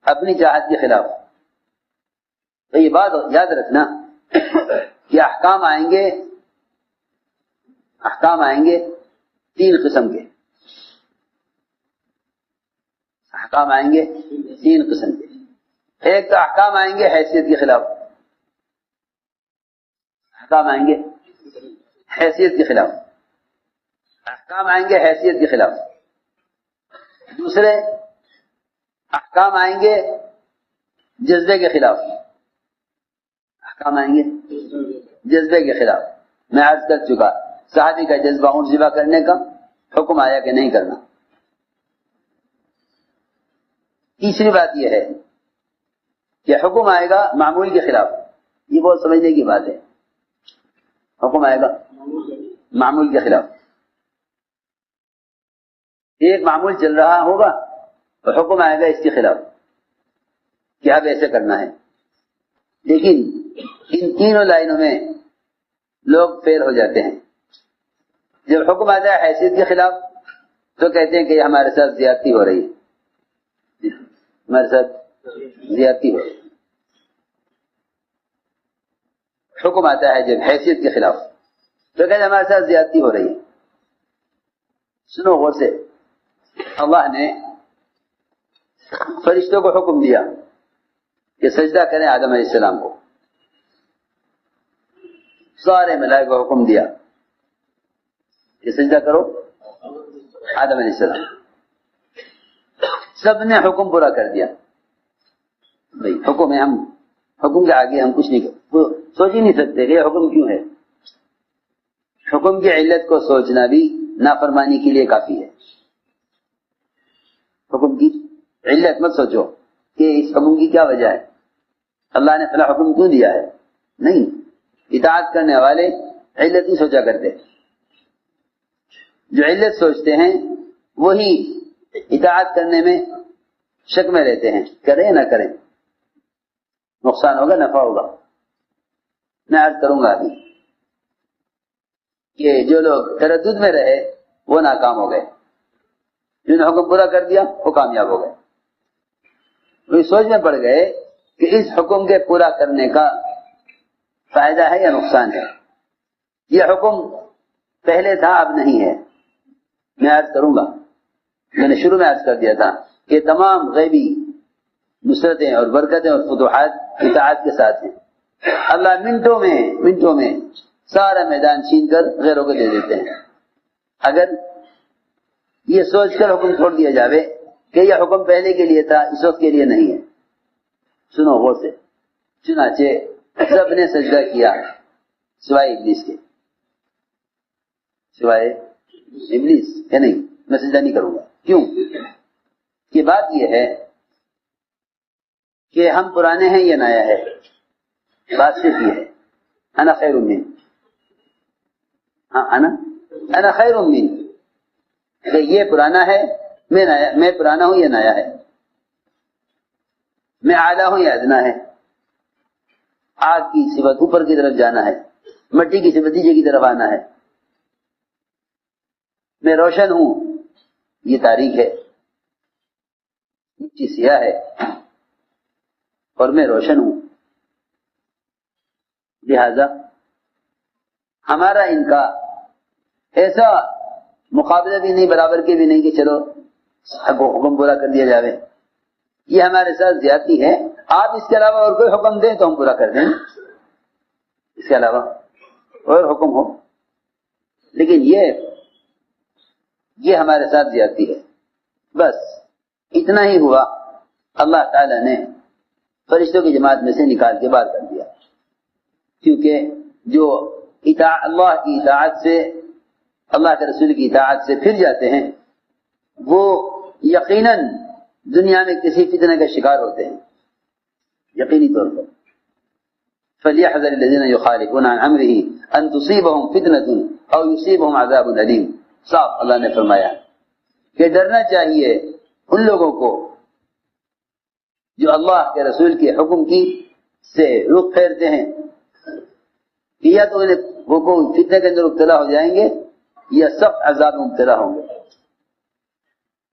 Speaker 2: اپنی چاہت کے خلاف۔ تو یہ بات یاد رکھنا کہ احکام آئیں گے تین قسم کے، احکام آئیں گے تین قسم کے۔ ایک تو احکام آئیں گے حیثیت کے خلاف، احکام آئیں گے حیثیت کے خلاف، احکام آئیں گے حیثیت کے خلاف۔ دوسرے احکام آئیں گے جذبے کے خلاف، احکام آئیں گے جذبے کے خلاف۔ میں عرض کر چکا، صحابی کا جذبہ اونٹ ذبح کرنے کا، حکم آیا کہ نہیں کرنا۔ تیسری بات یہ ہے کہ حکم آئے گا معمول کے خلاف، یہ بہت سمجھنے کی بات ہے۔ حکم آئے گا معمول کے خلاف، ایک معمول چل رہا ہوگا تو حکم آئے گا اس کے خلاف کہ اب ایسے کرنا ہے۔ لیکن ان تینوں لائنوں میں لوگ فیل ہو جاتے ہیں۔ جب حکم آتا ہے حیثیت کے خلاف تو کہتے ہیں کہ یہ ہمارے ساتھ زیادتی ہو رہی ہے، ہمارے ساتھ زیادتی ہو رہی ہے۔ حکم آتا ہے جب حیثیت کے خلاف تو کہتے ہیں ہمارے ساتھ زیادتی ہو رہی ہے۔ سنو غور سے، اللہ نے فرشتوں کو حکم دیا کہ سجدہ کریں آدم علیہ السلام کو، سارے ملائکہ کو حکم دیا کہ سجدہ کرو آدم علیہ السلام، سب نے حکم پورا کر دیا۔ بھائی حکم ہے، ہم حکم کے آگے ہم کچھ نہیں سوچ ہی نہیں سکتے کہ یہ حکم کیوں ہے۔ حکم کی علت کو سوچنا بھی نافرمانی کے لیے کافی ہے۔ حکم کی علت مت سوچو کہ اس حکم کی کیا وجہ ہے، اللہ نے فلاں حکم کیوں دیا ہے، نہیں۔ اطاعت کرنے والے علت نہیں سوچا کرتے، جو علت سوچتے ہیں وہی اطاعت کرنے میں شک میں رہتے ہیں، کریں نہ کریں، نقصان ہوگا نفع ہوگا۔ میں عرض کروں گا ابھی کہ جو لوگ تردد میں رہے وہ ناکام ہو گئے، جنہوں نے حکم پورا کر دیا وہ کامیاب ہو گئے۔ وہ سوچ میں پڑ گئے کہ اس حکم کے پورا کرنے کا فائدہ ہے یا نقصان ہے، یہ حکم پہلے تھا اب نہیں ہے۔ میں عرض کروں گا، میں نے شروع میں عرض کر دیا تھا کہ تمام غیبی نصرتیں اور برکتیں اور فتوحات اطاعت کے ساتھ ہیں۔ اللہ منٹوں میں سارا میدان چھین کر غیروں کو دے دیتے ہیں۔ اگر یہ سوچ کر حکم چھوڑ دیا جاوے کہ یہ حکم پہلے کے لیے تھا، اس وقت کے لیے نہیں ہے. سنو غور سے. چنانچہ سب نے سجدہ کیا سوائے ابلیس کے. سوائے ابلیس ہے نہیں، میں سجدہ نہیں کروں گا. کیوں؟ کہ بات یہ ہے کہ ہم پرانے ہیں، یہ نیا ہے. بات صرف یہ ہے انا خیر من، ہاں انا خیر من، کہ یہ پرانا ہے، میں پرانا ہوں، یہ نیا ہے. میں اعلیٰ ہوں، یہ ادنا ہے. آگ کی صفت اوپر کی طرف جانا ہے، مٹی کی صفت نیچے کی طرف آنا ہے. میں روشن ہوں، یہ تاریک ہے. مٹی سیاہ ہے اور میں روشن ہوں. لہذا ہمارا ان کا ایسا مقابلہ بھی نہیں، برابر کے بھی نہیں کہ چلو حکم پورا کر دیا جاوے. یہ ہمارے ساتھ زیادتی ہے. آپ اس کے علاوہ اور کوئی حکم دیں تو ہم پورا کر دیں، اس کے علاوہ اور حکم ہو، لیکن یہ ہمارے ساتھ زیادتی ہے. بس اتنا ہی ہوا. اللہ تعالی نے فرشتوں کی جماعت میں سے نکال کے باہر کر دیا، کیونکہ جو اللہ کی اطاعت سے، اللہ کے رسول کی اطاعت سے پھر جاتے ہیں وہ یقیناً دنیا میں کسی فتنہ کا شکار ہوتے ہیں، یقینی طور پر. فَلْيَحْذَرِ الَّذِينَ يُخَالِفُونَ عَنْ أَمْرِهِ أَن تُصِيبَهُمْ فِتْنَةٌ أَوْ يُصِيبَهُمْ عَذَابٌ أَلِيمٌ. صاف اللہ نے فرمایا کہ ڈرنا چاہیے ان لوگوں کو جو اللہ کے رسول کے حکم کی سے رخ پھیرتے ہیں کہ یا تو انہیں وہ فتنے کے اندر مبتلا ہو جائیں گے یا سخت عذاب میں مبتلا ہوں گے.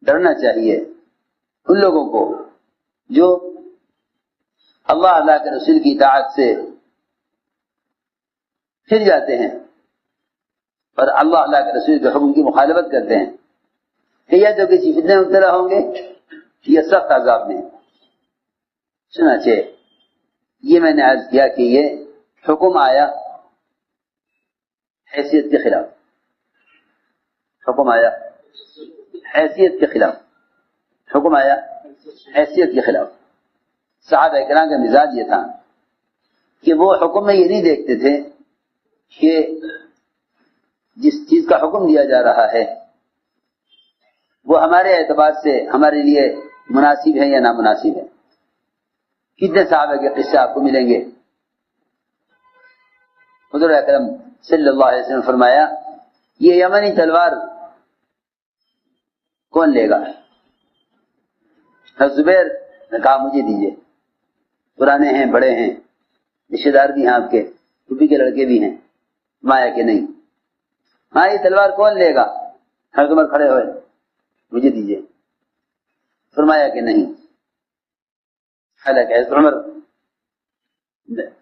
Speaker 2: ڈرنا چاہیے ان لوگوں کو جو اللہ کے رسول کی اطاعت سے پھر جاتے ہیں اور اللہ کے رسول کے حکم کی مخالفت کرتے ہیں کہ یا تو کسی فتنے میں مبتلا ہوں گے یا سخت عذاب میں. چنانچہ یہ میں نے عرض کیا کہ یہ حکم آیا حیثیت کے خلاف. حکم آیا حیثیت کے خلاف. حکم آیا حیثیت کے خلاف. صحابہ کرام کا مزاج یہ تھا کہ وہ حکم میں یہ نہیں دیکھتے تھے کہ جس چیز کا حکم دیا جا رہا ہے وہ ہمارے اعتبار سے ہمارے لیے مناسب ہے یا نامناسب ہے. کتنے صحابہ کے قصے آپ کو ملیں گے. حضور اکرم صلی اللہ علیہ وسلم فرمایا یہ یمنی تلوار کون لے گا؟ زبیر نے کہا مجھے دیجیے، پرانے ہیں، بڑے ہیں، رشتے دار بھی ہیں آپ کے، پھوپھی کے لڑکے بھی ہیں. مایا کہ نہیں، ہاں یہ تلوار کون لے گا؟ حضرت عمر کھڑے ہوئے، مجھے دیجیے. فرمایا کہ نہیں. حالانکہ حضرت عمر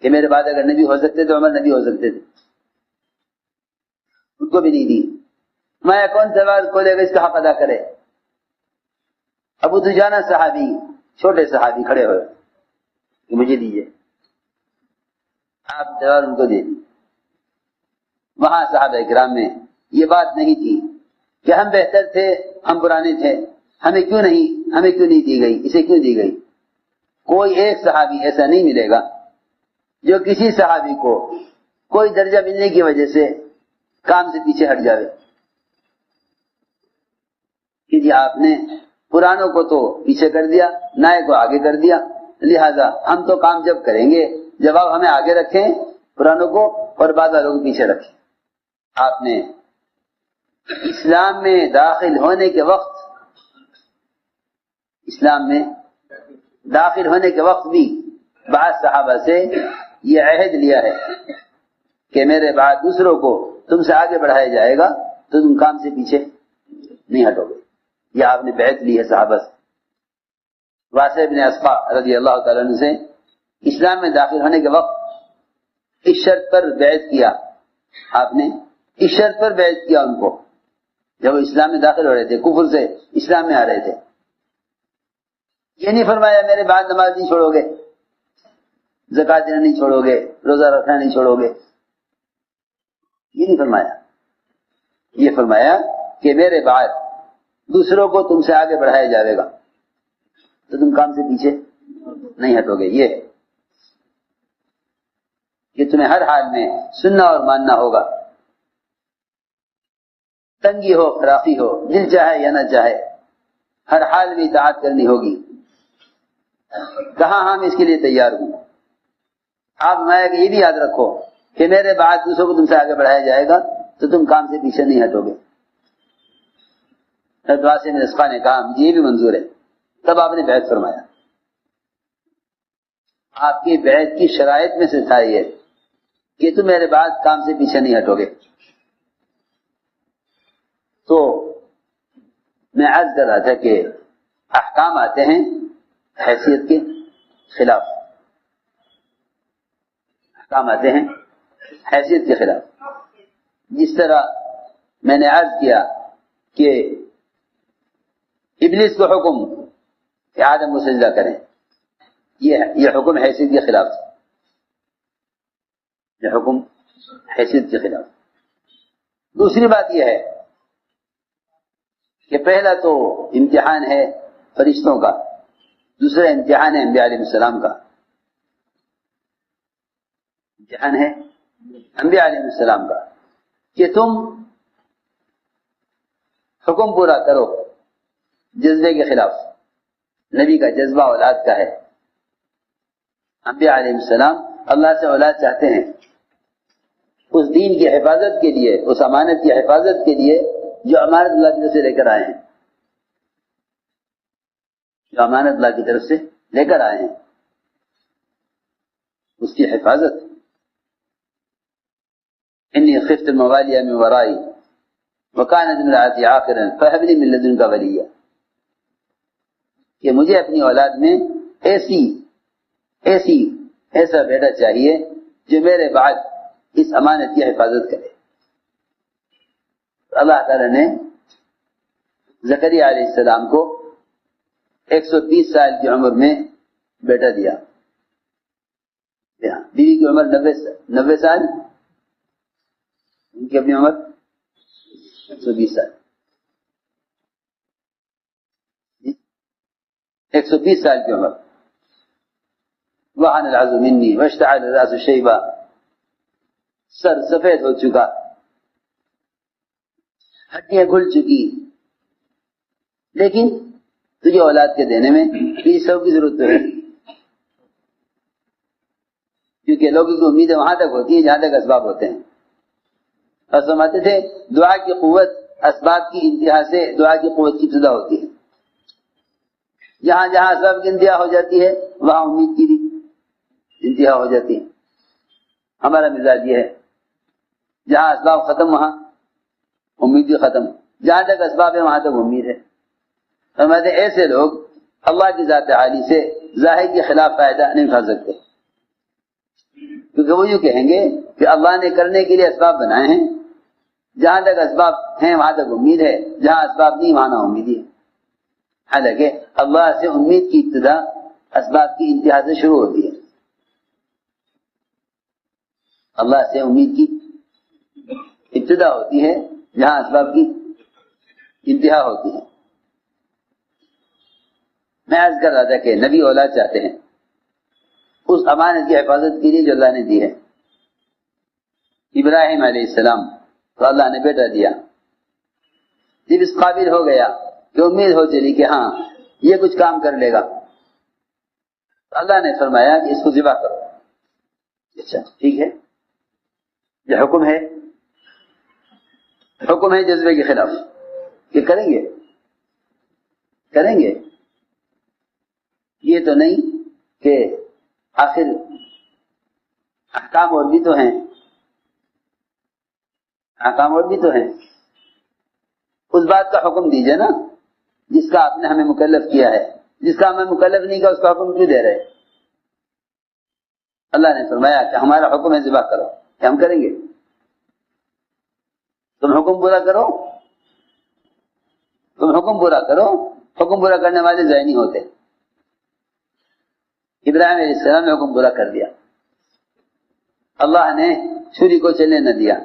Speaker 2: کہ میرے بعد اگر نبی ہو سکتے تو عمر نبی ہو سکتے تھے، ان کو بھی نہیں دی. مایا کون تلوار کو لے گا، اس کا حق ادا کرے. ابو دجانہ صحابی، چھوٹے صحابی کھڑے ہوئے کہ مجھے دیجیے. آپ تلوار ان کو دے دی. وہاں صحابہ کرام میں یہ بات نہیں تھی کہ ہم بہتر تھے، ہم پرانے تھے، ہمیں کیوں نہیں دی گئی، اسے کیوں دی گئی. کوئی ایک صحابی ایسا نہیں ملے گا جو کسی صحابی کو کوئی درجہ ملنے کی وجہ سے کام سے پیچھے ہٹ جاوے کہ جی آپ نے پرانوں کو تو پیچھے کر دیا، نئے کو آگے کر دیا، لہذا ہم تو کام جب کریں گے جب آپ ہمیں آگے رکھیں پرانوں کو اور بعد والوں کو پیچھے رکھیں. آپ نے اسلام میں داخل ہونے کے وقت بھی بعض صحابہ سے یہ عہد لیا ہے کہ میرے بعد دوسروں کو تم سے آگے بڑھایا جائے گا تو تم کام سے پیچھے نہیں ہٹو گے. یہ آپ نے بیعت لی ہے صحابہ سے. واسع بن اسقا رضی اللہ تعالیٰ عنہ سے اسلام میں داخل ہونے کے وقت اس شرط پر بیعت کیا. آپ نے اس شرط پر بیعت کیا ان کو جب وہ اسلام میں داخل ہو رہے تھے، کفر سے اسلام میں آ رہے تھے. یہ نہیں فرمایا میرے بعد نماز نہیں چھوڑو گے، زکات دینا نہیں چھوڑو گے، روزہ رکھنا نہیں چھوڑو گے. یہ نہیں فرمایا. یہ فرمایا کہ میرے بعد دوسروں کو تم سے آگے بڑھایا جائے گا تو تم کام سے پیچھے نہیں ہٹو گے. یہ کہ تمہیں ہر حال میں سننا اور ماننا ہوگا، تنگی ہو فراخی ہو، دل چاہے یا نہ چاہے، ہر حال میں اطاعت کرنی ہوگی. کہاں ہم اس کے لیے تیار ہوں. آپ میں کہ یہ بھی یاد رکھو کہ میرے بعد دوسروں کو تم سے آگے بڑھایا جائے گا تو تم کام سے پیچھے نہیں ہٹو گے. واسع رزقہ نے کہا یہ بھی منظور ہے. تب آپ نے بیعت فرمایا. آپ کی بیعت کی شرائط میں سے تھا یہ کہ تم میرے بعد کام سے پیچھے نہیں ہٹو گے. تو میں عرض کر رہا تھا کہ احکام آتے ہیں حیثیت کے خلاف، احکام آتے ہیں حیثیت کے خلاف. جس طرح میں نے عرض کیا کہ ابلیس کو حکم کہ آدم کو سجدہ کریں، یہ حکم حیثیت کے خلاف تھا. یہ حکم حیثیت کے خلاف. دوسری بات یہ ہے کہ پہلا تو امتحان ہے فرشتوں کا، دوسرا امتحان ہے انبیاء علیہ السلام کا. امتحان ہے انبیاء علیہ السلام کا کہ تم حکم پورا کرو جذبے کے خلاف. نبی کا جذبہ اولاد کا ہے. انبیاء علیہ السلام اللہ سے اولاد چاہتے ہیں اس دین کی حفاظت کے لیے، اس امانت کی حفاظت کے لیے جو امانت اللہ کی طرف سے لے کر آئے ہیں، جو امانت اللہ کی طرف سے لے کر آئے ہیں اس کی حفاظت. انی خفت الموالی من ورائی وکانت امرأتی عاقرا فہب لی من لدنک ولیا، کہ مجھے اپنی اولاد میں ایسا بیٹا چاہیے جو میرے بعد اس امانت کی حفاظت کرے. اللہ تعالی نے زکریا علیہ السلام کو 130 سال کی عمر میں بیٹا دیا. بیوی کی عمر 90 سال، ان کی اپنی عمر 120 سال. 120 سال کی عمر. وَحَنَ الْعَظْمُ مِنِّي وَاشْتَعَلَ الرَّأْسُ شَيْبًا، سر سفید ہو چکا، ہڈیاں کھل چکی، لیکن تجھے اولاد کے دینے میں یہ سب کی ضرورت ہے، کیونکہ لوگوں کی امیدیں وہاں تک ہوتی ہیں جہاں تک اسباب ہوتے ہیں. اور سمجھتے تھے دعا کی قوت اسباب کی انتہا سے دعا کی قوت کی ابتدا ہوتی ہے. جہاں جہاں اسباب کی انتہا ہو جاتی ہے وہاں امید کی بھی انتہا ہو جاتی ہے. ہمارا مزاج یہ ہے جہاں اسباب ختم وہاں امید بھی ختم، جہاں تک اسباب ہے وہاں تک امید ہے. فرماتے ایسے لوگ اللہ کی ذات عالی سے ظاہر کے خلاف فائدہ نہیں اٹھا سکتے، کیونکہ وہ یوں کہیں گے کہ اللہ نے کرنے کے لیے اسباب بنائے ہیں، جہاں تک اسباب ہیں وہاں تک امید ہے، جہاں اسباب نہیں وہاں نہ امید ہے. حالانکہ اللہ سے امید کی ابتدا اسباب کی انتہا سے شروع ہوتی ہے. اللہ سے امید کی ابتدا ہوتی ہے جہاں اسباب کی انتہا ہوتی ہے. میں عرض کر رہا تھا کہ نبی اولاد چاہتے ہیں اس امانت کی حفاظت کے لیے جو اللہ نے دی ہے. ابراہیم علیہ السلام تو اللہ نے بیٹا دیا. جب اس قابل ہو گیا کہ امید ہو چلی کہ ہاں یہ کچھ کام کر لے گا، تو اللہ نے فرمایا کہ اس کو ذبح کرو. اچھا ٹھیک ہے، یہ حکم ہے، حکم ہے جذبے کے خلاف کہ کریں گے. یہ تو نہیں کہ آخر احکام اور بھی تو ہیں، احکام اور بھی تو ہیں. اس بات کا حکم دیجئے نا جس کا آپ نے ہمیں مکلف کیا ہے. جس کا ہمیں مکلف نہیں کیا اس کا حکم کیوں دے رہے؟ اللہ نے فرمایا کہ ہمارا حکم ہے ذبح کرو، کہ ہم کریں گے. تم حکم پورا کرو، تم حکم پورا کرو. حکم پورا کرنے والے ضائع نہیں ہوتے. ابراہیم علیہ السلام نے حکم پورا کر دیا. اللہ نے چھری کو چلنے نہ دیا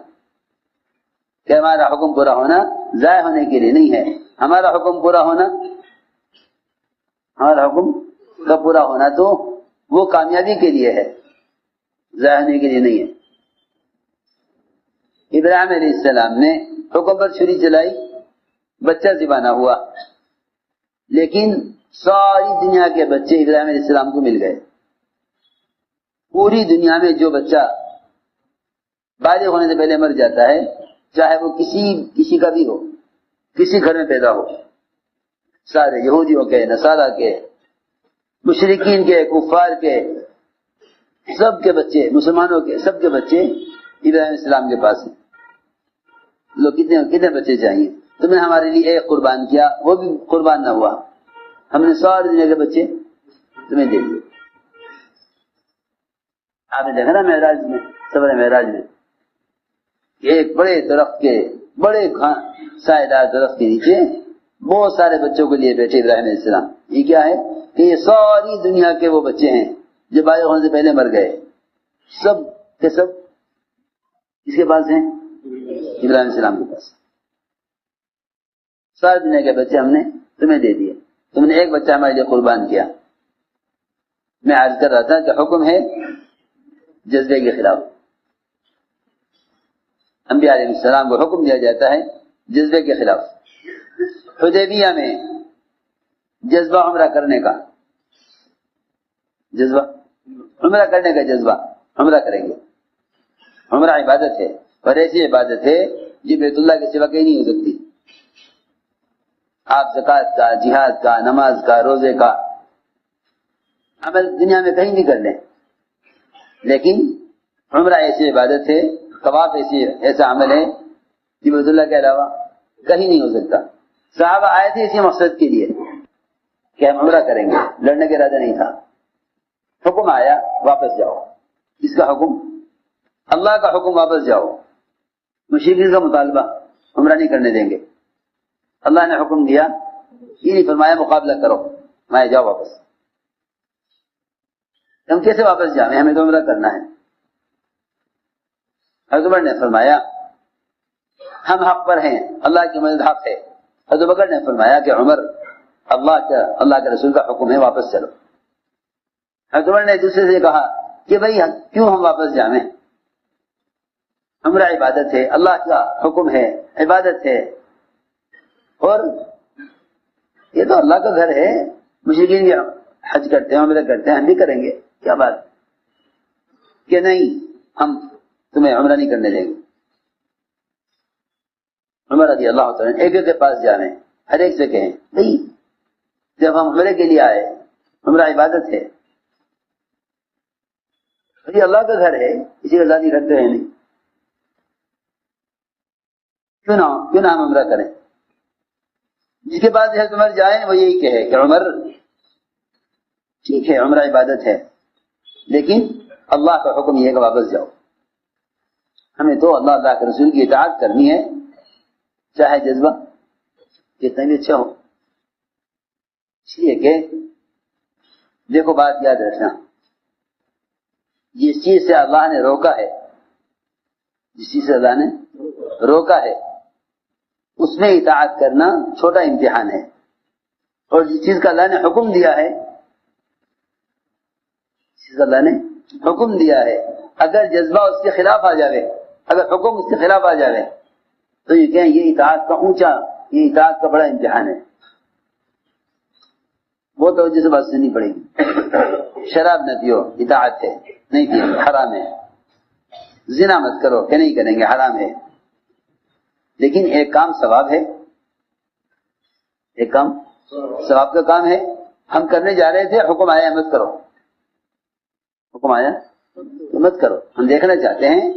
Speaker 2: کہ ہمارا حکم پورا ہونا ضائع ہونے کے لیے نہیں ہے. ہمارا حکم پورا ہونا ہمارا حکم کا پورا ہونا تو وہ کامیابی کے لیے ہے، ضائع ہونے کے لیے نہیں ہے۔ ابراہیم علیہ السلام نے حکم پر چھری چلائی، بچہ ذبح نہ ہوا، لیکن ساری دنیا کے بچے ابراہیم علیہ السلام کو مل گئے۔ پوری دنیا میں جو بچہ بالغ ہونے سے پہلے مر جاتا ہے، چاہے وہ کسی کا بھی ہو، کسی گھر میں پیدا ہو، سارے یہودیوں کے، نصارہ کے، مشرکین کے، کفار کے، سب کے بچے، مسلمانوں کے سب کے بچے ابراہیم علیہ السلام کے پاس ہیں۔ لوگ کتنے بچے چاہیے؟ تم نے ہمارے لیے ایک قربان کیا، وہ بھی قربان نہ ہوا، ہم نے ساری دنیا کے بچے تمہیں دے دیے۔ آپ نے دیکھا نا معراج میں، سفر معراج میں، ایک بڑے درخت کے، بڑے سائے دار درخت کے نیچے بہت سارے بچوں کو لیے بیٹھے ابراہیم علیہ السلام۔ یہ کیا ہے کہ یہ ساری دنیا کے وہ بچے ہیں جو بالغ ہونے سے پہلے مر گئے، سب کے سب کس کے پاس ہیں؟ ابراہیم علیہ السلام کے پاس۔ ساری دنیا کے بچے ہم نے تمہیں دے دیے، تم نے ایک بچہ ہمارے لیے قربان کیا۔ میں عرض کر رہا تھا کہ حکم ہے جذبے کے خلاف، انبیاء علیہ السلام کو حکم دیا جاتا ہے جذبے کے خلاف۔ حدیبیہ میں جذبہ عمرہ کرنے کا، جذبہ عمرہ کرنے کا جذبہ، عمرہ کریں گے۔ عمرہ عبادت ہے، اور ایسی عبادت ہے جو بیت اللہ کے سوا کہیں نہیں ہو سکتی۔ آپ زکوٰۃ کا، جہاد کا، نماز کا، روزے کا عمل دنیا میں کہیں بھی کر لیں، لیکن عمرہ ایسی عبادت ہے، طواف ایسا عمل ہے جو بیت اللہ کے علاوہ کہیں نہیں ہو سکتا۔ صحابہ آئے تھے اسی مقصد کے لیے کہ ہم عمرہ کریں گے، لڑنے کا ارادہ نہیں تھا۔ حکم آیا واپس جاؤ، اس کا حکم اللہ کا حکم، واپس جاؤ۔ مشرکین کا مطالبہ عمرہ نہیں کرنے دیں گے، اللہ نے حکم دیا، یہ نہیں فرمایا مقابلہ کرو، میں جاؤ واپس۔ ہم کیسے واپس جائیں؟ ہمیں تو عمرہ کرنا ہے۔ حضرت عمر نے فرمایا ہم حق پر ہیں، اللہ کی مدد حق ہے۔ حضرت بکر نے فرمایا کہ عمر اللہ کے رسول کا حکم ہے، واپس چلو۔ حضرت عمر نے دوسرے سے کہا کہ بھائی کیوں ہم واپس جائیں؟ عمرہ عبادت ہے، اللہ کا حکم ہے، عبادت ہے، اور یہ تو اللہ کا گھر ہے، مشرکین بھی حج کرتے ہیں، عمرہ کرتے ہیں، ہم بھی کریں گے، کیا بات کہ نہیں، ہم تمہیں عمرہ نہیں کرنے دیں گے۔ عمر رضی اللہ تعالیٰ ایک کے پاس جانے، ہر ایک سے کہیں نہیں، جب ہم عمرے کے لیے آئے، عمرہ عبادت ہے، یہ اللہ کا گھر ہے، اسی کا ذاتی کرتے ہیں نہیں، کیوں نہ ہم عمرہ کریں؟ جس کے پاس حضرت عمر جائیں وہ یہی کہے کہ عمر ٹھیک ہے، عمرہ عبادت ہے، لیکن اللہ کا حکم یہ ہے کہ واپس جاؤ۔ ہمیں تو اللہ کے رسول کی اطاعت کرنی ہے، چاہے جذبہ کتنا بھی اچھا ہو۔ اس لیے کہ دیکھو بات یاد رکھنا، جس چیز سے اللہ نے روکا ہے، جس چیز سے اللہ نے روکا ہے اس میں اطاعت کرنا چھوٹا امتحان ہے، اور جس چیز کا اللہ نے حکم دیا ہے، جس چیز کا اللہ نے حکم دیا ہے، اگر جذبہ اس کے خلاف آ جاوے، اگر حکم اس کے خلاف آ جاوے تو یہ کہیں یہ اطاعت کا یہ اطاعت کا بڑا امتحان ہے۔ وہ توجہ سے بات سننی پڑے گی۔ شراب نہ پیو، اطاعت ہے، نہیں پیو، حرام ہے۔ زنا مت کرو، کہ نہیں کریں گے، حرام ہے، لیکن ایک کام ثواب ہے، ایک کام ثواب کا کام ہے، ہم کرنے جا رہے تھے، حکم آیا مت کرو، حکم آیا مت کرو۔ ہم دیکھنا چاہتے ہیں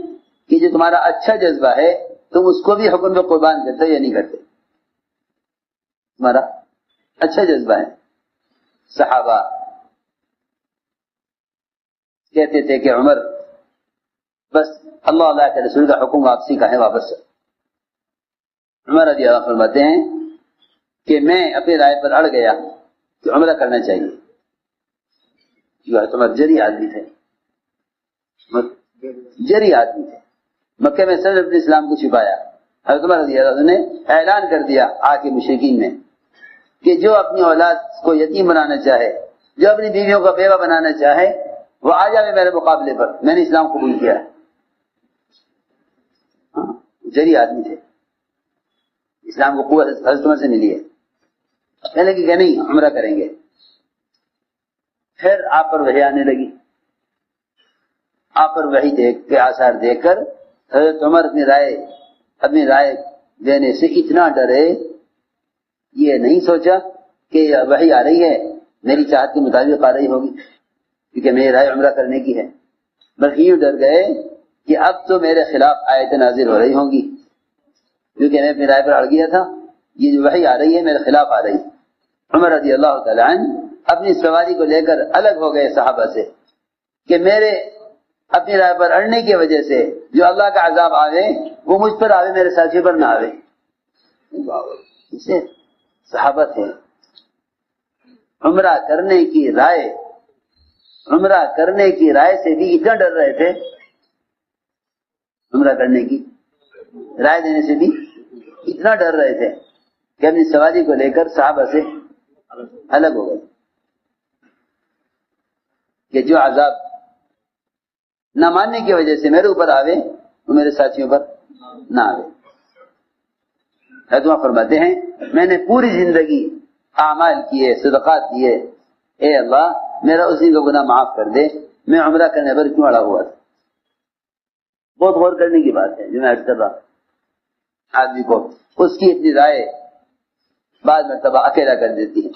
Speaker 2: کہ جو تمہارا اچھا جذبہ ہے تم اس کو بھی حکم میں قربان کرتے یا نہیں کرتے۔ تمہارا اچھا جذبہ ہے۔ صحابہ کہتے تھے کہ عمر بس اللہ کے رسول کا حکم واپسی کا ہے، واپس چل۔ عمر رضی اللہ فرماتے ہیں کہ میں اپنی رائے پر اڑ گیا کہ عمرہ کرنا چاہیے، عمر جری آدمی تھے، جری آدمی تھے۔ مکہ میں صرف اپنے اسلام کو چھپایا۔ حضرت عمر رضی اللہ عنہ نے اعلان کر دیا آ کے مشرکین میں کہ جو اپنی اولاد کو یتیم بنانا چاہے، جو اپنی بیویوں کو بیوہ بنانا چاہے، وہ آ جائے میرے مقابلے پر، میں نے اسلام قبول کیا ہے۔ جری آدمی تھے، اسلام کو قوت حضرت عمر سے ملی ہے، کہنے لگے کہ نہیں عمرہ کریں گے۔ پھر آپ پر وحی آنے لگی، آپ پر وحی دیکھ کے آثار دیکھ کر حضرت عمر اپنی رائے دینے سے اتنا ڈرے، یہ نہیں سوچا کہ وحی آ رہی ہے میری چاہت کے مطابق آ رہی ہوگی کیونکہ میری رائے عمرہ کرنے کی ہے، بلکہ یوں ڈر گئے کہ اب تو میرے خلاف آیتیں نازل ہو رہی ہوں گی، کیونکہ میں اپنی رائے پر اڑ گیا تھا، یہ جو وحی آ رہی ہے میرے خلاف آ رہی ہے۔ عمر رضی اللہ تعالیٰ عنہ اپنی سواری کو لے کر الگ ہو گئے صحابہ سے کہ میرے اپنی رائے پر اڑنے کی وجہ سے جو اللہ کا عذاب آوے وہ مجھ پر آوے، میرے ساتھی پر نہ آوے۔ اسے صحابہ تھے، عمرہ کرنے کی رائے سے بھی اتنا ڈر رہے تھے، عمرہ کرنے کی رائے دینے سے بھی اتنا ڈر رہے تھے کہ اپنی سواری کو لے کر صحابہ سے الگ ہو گئے کہ جو عذاب نہ ماننے کی وجہ سے میرے اوپر آوے وہ میرے ساتھیوں پر نہ آوے۔ حضرت فرماتے ہیں میں نے پوری زندگی اعمال کیے، صدقات کیے، اے اللہ میرا اسی کا گناہ معاف کر دے، میں عمرہ کرنے پر کیوں اڑا ہوا تھا۔ بہت غور کرنے کی بات ہے جو میں عرض کر رہا آدمی کو اس کی اتنی رائے بعض مرتبہ اکیلا کر دیتی ہے۔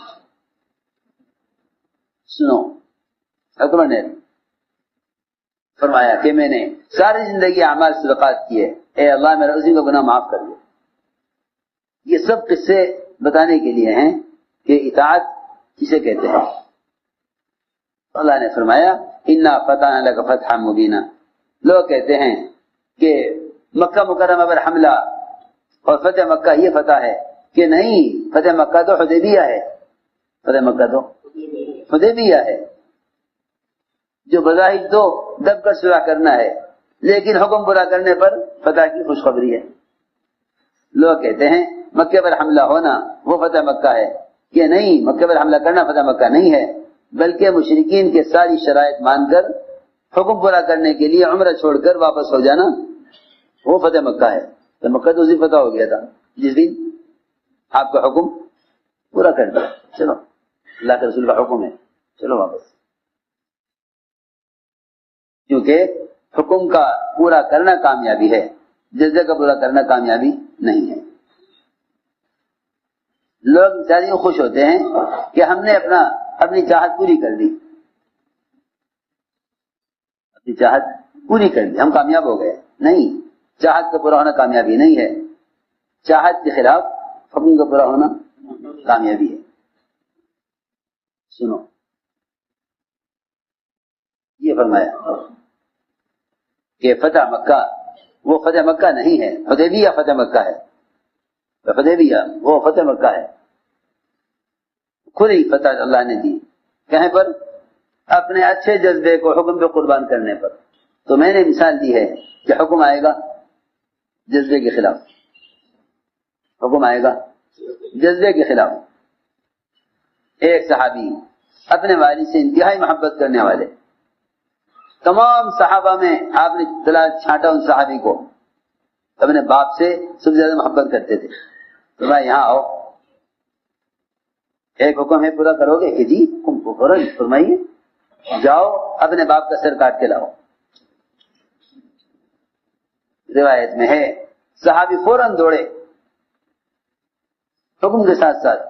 Speaker 2: سنو، حضرت نے فرمایا کہ میں نے ساری زندگی اعمال صدقات کیے، اے اللہ میرا اسی کا گناہ معاف کر دے۔ یہ سب قصے بتانے کے لیے ہیں کہ اطاعت کسے کہتے ہیں۔ اللہ نے فرمایا انا فتحنا لک فتحا مبینا۔ لوگ کہتے ہیں کہ مکہ مکرمہ پر حملہ اور فتح مکہ یہ فتح ہے، کہ نہیں، فتح مکہ تو حدیبیہ ہے، فتح مکہ تو حدیبیہ ہے جو بظاہر تو دب کر صلح کرنا ہے لیکن حکم پورا کرنے پر فتح کی خوشخبری ہے۔ لوگ کہتے ہیں مکہ پر حملہ ہونا وہ فتح مکہ ہے، کہ نہیں، مکہ پر حملہ کرنا فتح مکہ نہیں ہے، بلکہ مشرکین کے ساری شرائط مان کر حکم پورا کرنے کے لیے عمرہ چھوڑ کر واپس ہو جانا وہ فتح مکہ ہے۔ تو مکہ تو اسی فتح ہو گیا تھا جس دن آپ کا حکم پورا کر دیا، چلو اللہ کے رسول کا حکم ہے، چلو واپس، کیونکہ حکم کا پورا کرنا کامیابی ہے، جزیہ کا پورا کرنا کامیابی نہیں ہے۔ لوگ بیچارے خوش ہوتے ہیں کہ ہم نے اپنی چاہت پوری کر دی، اپنی چاہت پوری کر دی، ہم کامیاب ہو گئے۔ نہیں، چاہت کا پورا ہونا کامیابی نہیں ہے، چاہت کے خلاف حکم کا پورا ہونا کامیابی ہے۔ سنو، یہ فرمایا کہ فتح مکہ وہ فتح مکہ نہیں ہے، حدیبیہ فتح مکہ ہے، حدیبیہ وہ فتح مکہ ہے، کھلی فتح اللہ نے دی، کہیں پر اپنے اچھے جذبے کو حکم پہ قربان کرنے پر۔ تو میں نے مثال دی ہے کہ حکم آئے گا جذبے کے خلاف، حکم آئے گا جذبے کے خلاف۔ ایک صحابی اپنے والد سے انتہائی محبت کرنے والے، تمام صحابہ میں آپ نے تلاش چھانٹا ان صحابی کو، اپنے باپ سے سب سے زیادہ محبت کرتے تھے۔ تو میں یہاں آؤ، ایک حکم ہے پورا کرو گے؟ کہ جی حکم کو فوراً فرمائیے، جاؤ اپنے باپ کا سر کاٹ کے لاؤ۔ روایت میں ہے صحابی فوراً دوڑے حکم کے ساتھ ساتھ۔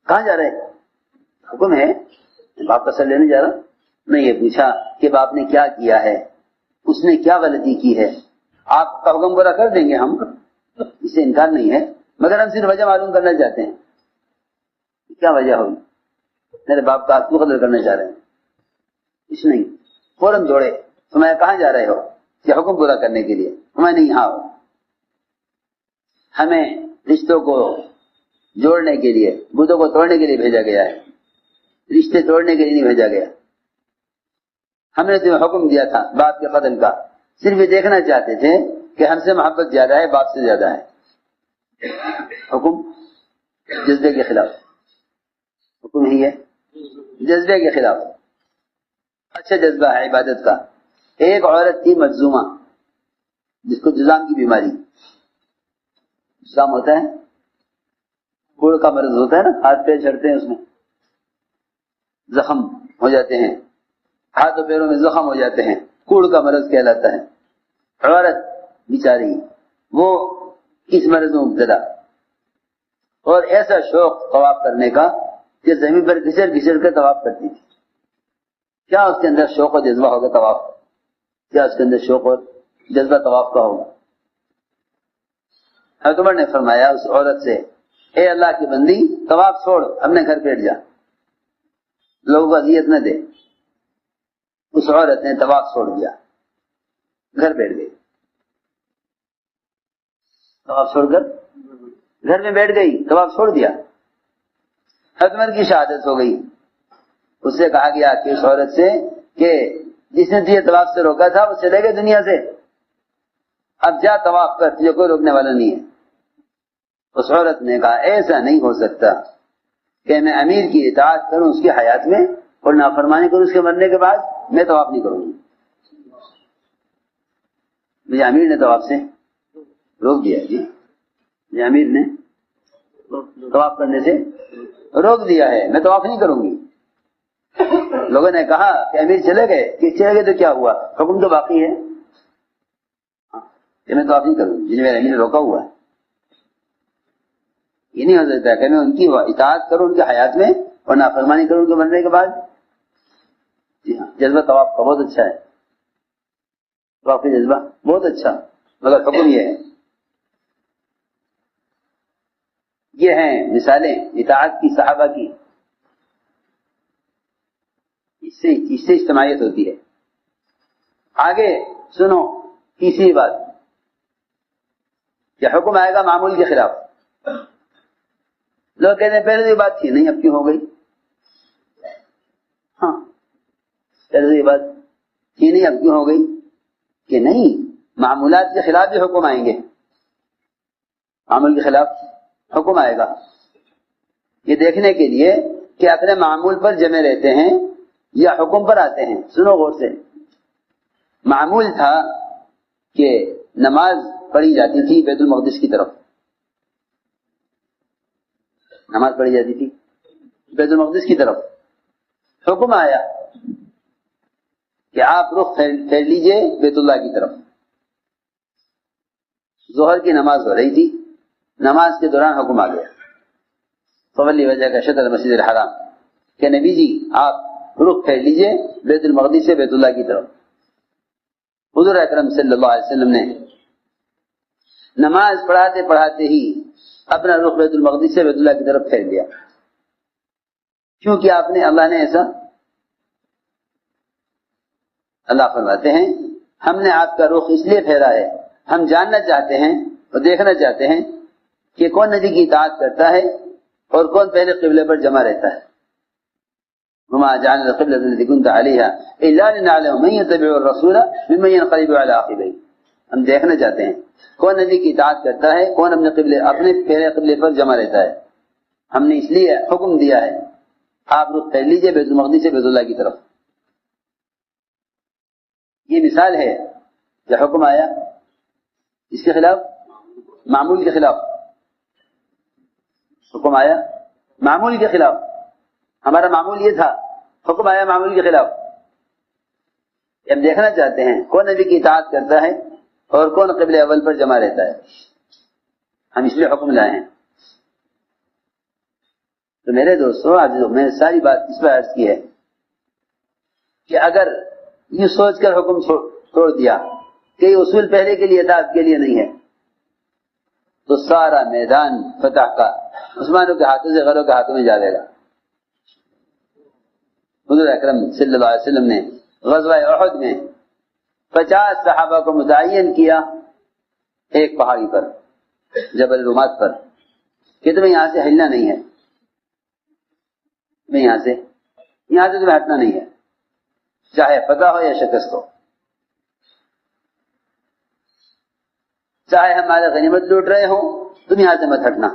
Speaker 2: کہاں جا رہے؟ حکم ہے، باپ کا سر لینے جا رہا۔ نہیں، یہ پوچھا کہ باپ نے کیا کیا ہے، اس نے کیا غلطی کی ہے، آپ کا حکم پورا کر دیں گے ہم، اسے انکار نہیں ہے، مگر ہم صرف وجہ معلوم کرنا چاہتے ہیں، کیا وجہ ہوگی میرے باپ کا کیوں قدر کرنا چاہ رہے ہیں؟ اس نہیں، فوراً دوڑے۔ تمہیں کہاں جا رہے ہو؟ کہ حکم پورا کرنے کے لیے۔ ہمیں نہیں، یہاں ہو، ہمیں رشتوں کو جوڑنے کے لیے، بتوں کو توڑنے کے لیے بھیجا گیا ہے، رشتے توڑنے کے لیے نہیں بھیجا گیا۔ ہم نے تمہیں حکم دیا تھا باپ کے قتل کا، صرف یہ دیکھنا چاہتے تھے کہ ہم سے محبت زیادہ ہے باپ سے زیادہ ہے۔ حکم جذبے کے خلاف۔ حکم ہی ہے جذبے کے خلاف. اچھا جذبہ ہے عبادت کا. ایک عورت تھی مجزومہ جس کو جزام کی بیماری. جزام ہوتا ہے کوڑ کا مرض ہوتا ہے نا, ہاتھ پیر چڑھتے ہیں اس میں زخم ہو جاتے ہیں, ہاتھوں پیروں میں زخم ہو جاتے ہیں, کوڑ کا مرض کہلاتا ہے. عورت بیچاری وہ اس مرض میں مبتلا, اور ایسا شوق طواف کرنے کا کہ زمین پر گھسڑ گھسڑ کر طواف کرتی تھی. کیا اس کے اندر شوق اور جذبہ ہوگا طواف, کیا اس کے اندر شوق اور جذبہ طواف کا ہوگا. حضرت عمر نے فرمایا اس عورت سے, اے اللہ کی بندی طواف چھوڑ, اپنے گھر بیٹھ جا, لوگوں کو اذیت نہ دے. اس عورت نے طواف چھوڑ دیا, گھر بیٹھ گئی. طواف چھوڑ کر گھر میں بیٹھ گئی, طواف چھوڑ دیا. حضرت عمر کی شہادت ہو گئی. اس سے کہا گیا کہ اس عورت سے کہ جس نے تجھے طواف سے روکا تھا وہ چلے گئے دنیا سے, اب جا طواف کر, تجھے کوئی روکنے والا نہیں ہے. اس عورت نے کہا ایسا نہیں ہو سکتا کہ میں امیر کی اطاعت کروں اس کی حیات میں اور نافرمانی کروں اس کے مرنے کے بعد, میں طواف نہیں کروں گی. مجھے امیر نے طواف سے روک دیا جی, مجھے امیر نے طواف کرنے سے روک دیا ہے, میں طواف نہیں کروں گی. لوگوں نے کہا کہ امیر چلے گئے, کہ چلے گئے تو کیا ہوا, حکم تو باقی ہے, کہ میں طواف نہیں کروں گی, جنہیں میرے امیر نے روکا ہوا ہے. یہ نہیں ہو سکتا کہ میں ان کی اطاعت کروں ان کی حیات میں اور نافرمانی کروں ان کے مرنے کے بعد. جی ہاں, جذبہ طواف کا بہت اچھا ہے, طواف کا جذبہ بہت اچھا, مگر حکم یہ ہے. یہ ہیں مثالیں اطاعت کی صحابہ کی, اس سے اجتماعیت ہوتی ہے. آگے سنو تیسری بات, کہ حکم آئے گا معمول کے خلاف. لوگ کہتے ہیں پہلے تو یہ بات تھی نہیں, اب کیوں ہو گئی. ہاں پہلے تو یہ بات تھی نہیں, اب کیوں ہو گئی, کہ نہیں معمولات کے خلاف بھی حکم آئیں گے. معمول کے خلاف حکم آئے گا, یہ دیکھنے کے لیے کہ اپنے معمول پر جمے رہتے ہیں یا حکم پر آتے ہیں. سنو غور سے. معمول تھا کہ نماز پڑھی جاتی تھی بیت المقدس کی طرف, نماز پڑھی جاتی تھی بیت المقدس کی طرف. حکم آیا کہ آپ رخ پھیر لیجئے بیت اللہ کی طرف. ظہر کی نماز ہو رہی تھی, نماز کے دوران حکم آ گیا فولی وجہ کا شطر مسجد الحرام, کہ نبی جی آپ رخ پھیر لیجئے بیت المقدس سے بیت اللہ کی طرف. حضور اکرم صلی اللہ علیہ وسلم نے نماز پڑھاتے پڑھاتے ہی اپنا رخ بیت المقدس سے بیت اللہ کی طرف پھیر دیا. کیوں کیا آپ نے, اللہ نے ایسا؟ اللہ فرماتے ہیں ہم نے آپ کا رخ اس لیے پھیرا ہے, ہم جاننا چاہتے ہیں اور دیکھنا چاہتے ہیں کہ کون نبی کی اطاعت کرتا ہے اور کون پہلے قبلے پر جمع رہتا ہے. وما جعلنا القبلة التي كنت عليها إلا لنعلم من يتبع الرسول ممن ينقلب على عقبيه. ہم دیکھنا چاہتے ہیں کون نبی کی اطاعت کرتا ہے, کون اپنے پہلے قبلے پر جمع رہتا ہے. ہم نے اس لیے حکم دیا ہے آپ رخ پھیر لیجئے بیت المقدس سے بیت اللہ کی طرف. یہ مثال ہے کہ حکم آیا اس کے خلاف, معمول کے خلاف. حکم آیا معمول کے خلاف. ہمارا معمول یہ تھا, حکم آیا معمول کے خلاف. ہم دیکھنا چاہتے ہیں کون نبی کی اطاعت کرتا ہے اور کون قبل اول پر جمع رہتا ہے. ہم اس لیے حکم لائے ہیں. تو میرے دوستوں آج میں نے ساری بات اس پر عرض کی ہے کہ اگر یہ سوچ کر حکم چھوڑ دیا کہ یہ اصول پہلے کے لیے اطاعت کے لیے نہیں ہے, تو سارا میدان فتح کا مسلمانوں کے ہاتھوں سے غیروں کے ہاتھوں میں جا رہے گا. حضور اکرم صلی اللہ علیہ وسلم نے غزوہ احد میں 50 صحابہ کو متعین کیا ایک پہاڑی پر, جبل رومات پر, کہ تمہیں یہاں سے ہلنا نہیں ہے, تمہیں یہاں سے تمہیں ہٹنا نہیں ہے, چاہے فتح ہو یا شکست ہو, چاہے ہمارے غنیمت لوٹ رہے ہوں تم یہاں سے مت ہٹنا,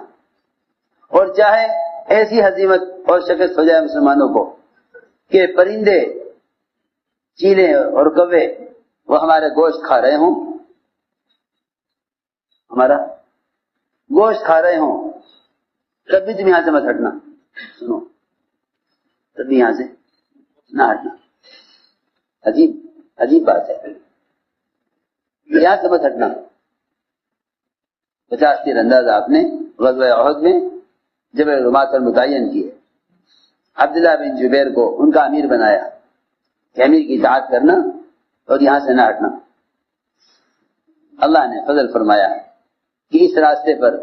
Speaker 2: اور چاہے ایسی ہزیمت اور شکست ہو جائے مسلمانوں کو کہ پرندے، چیلیں اور کوے وہ ہمارا گوشت کھا رہے ہوں، ہمارا گوشت کھا رہے ہوں، کبھی تم یہاں سے مت ہٹنا، سنو کبھی یہاں سے نہ ہٹنا. عجیب عجیب بات ہے، یہاں سے مت ہٹنا. 50 تیر انداز آپ نے غزوہ احد میں جبل رمات پر متعین کیے. عبداللہ بن جبیر کو ان کا امیر بنایا کہ امیر کی اطاعت کرنا اور یہاں سے نہ ہٹنا. اللہ نے فضل فرمایا کہ اس راستے پر،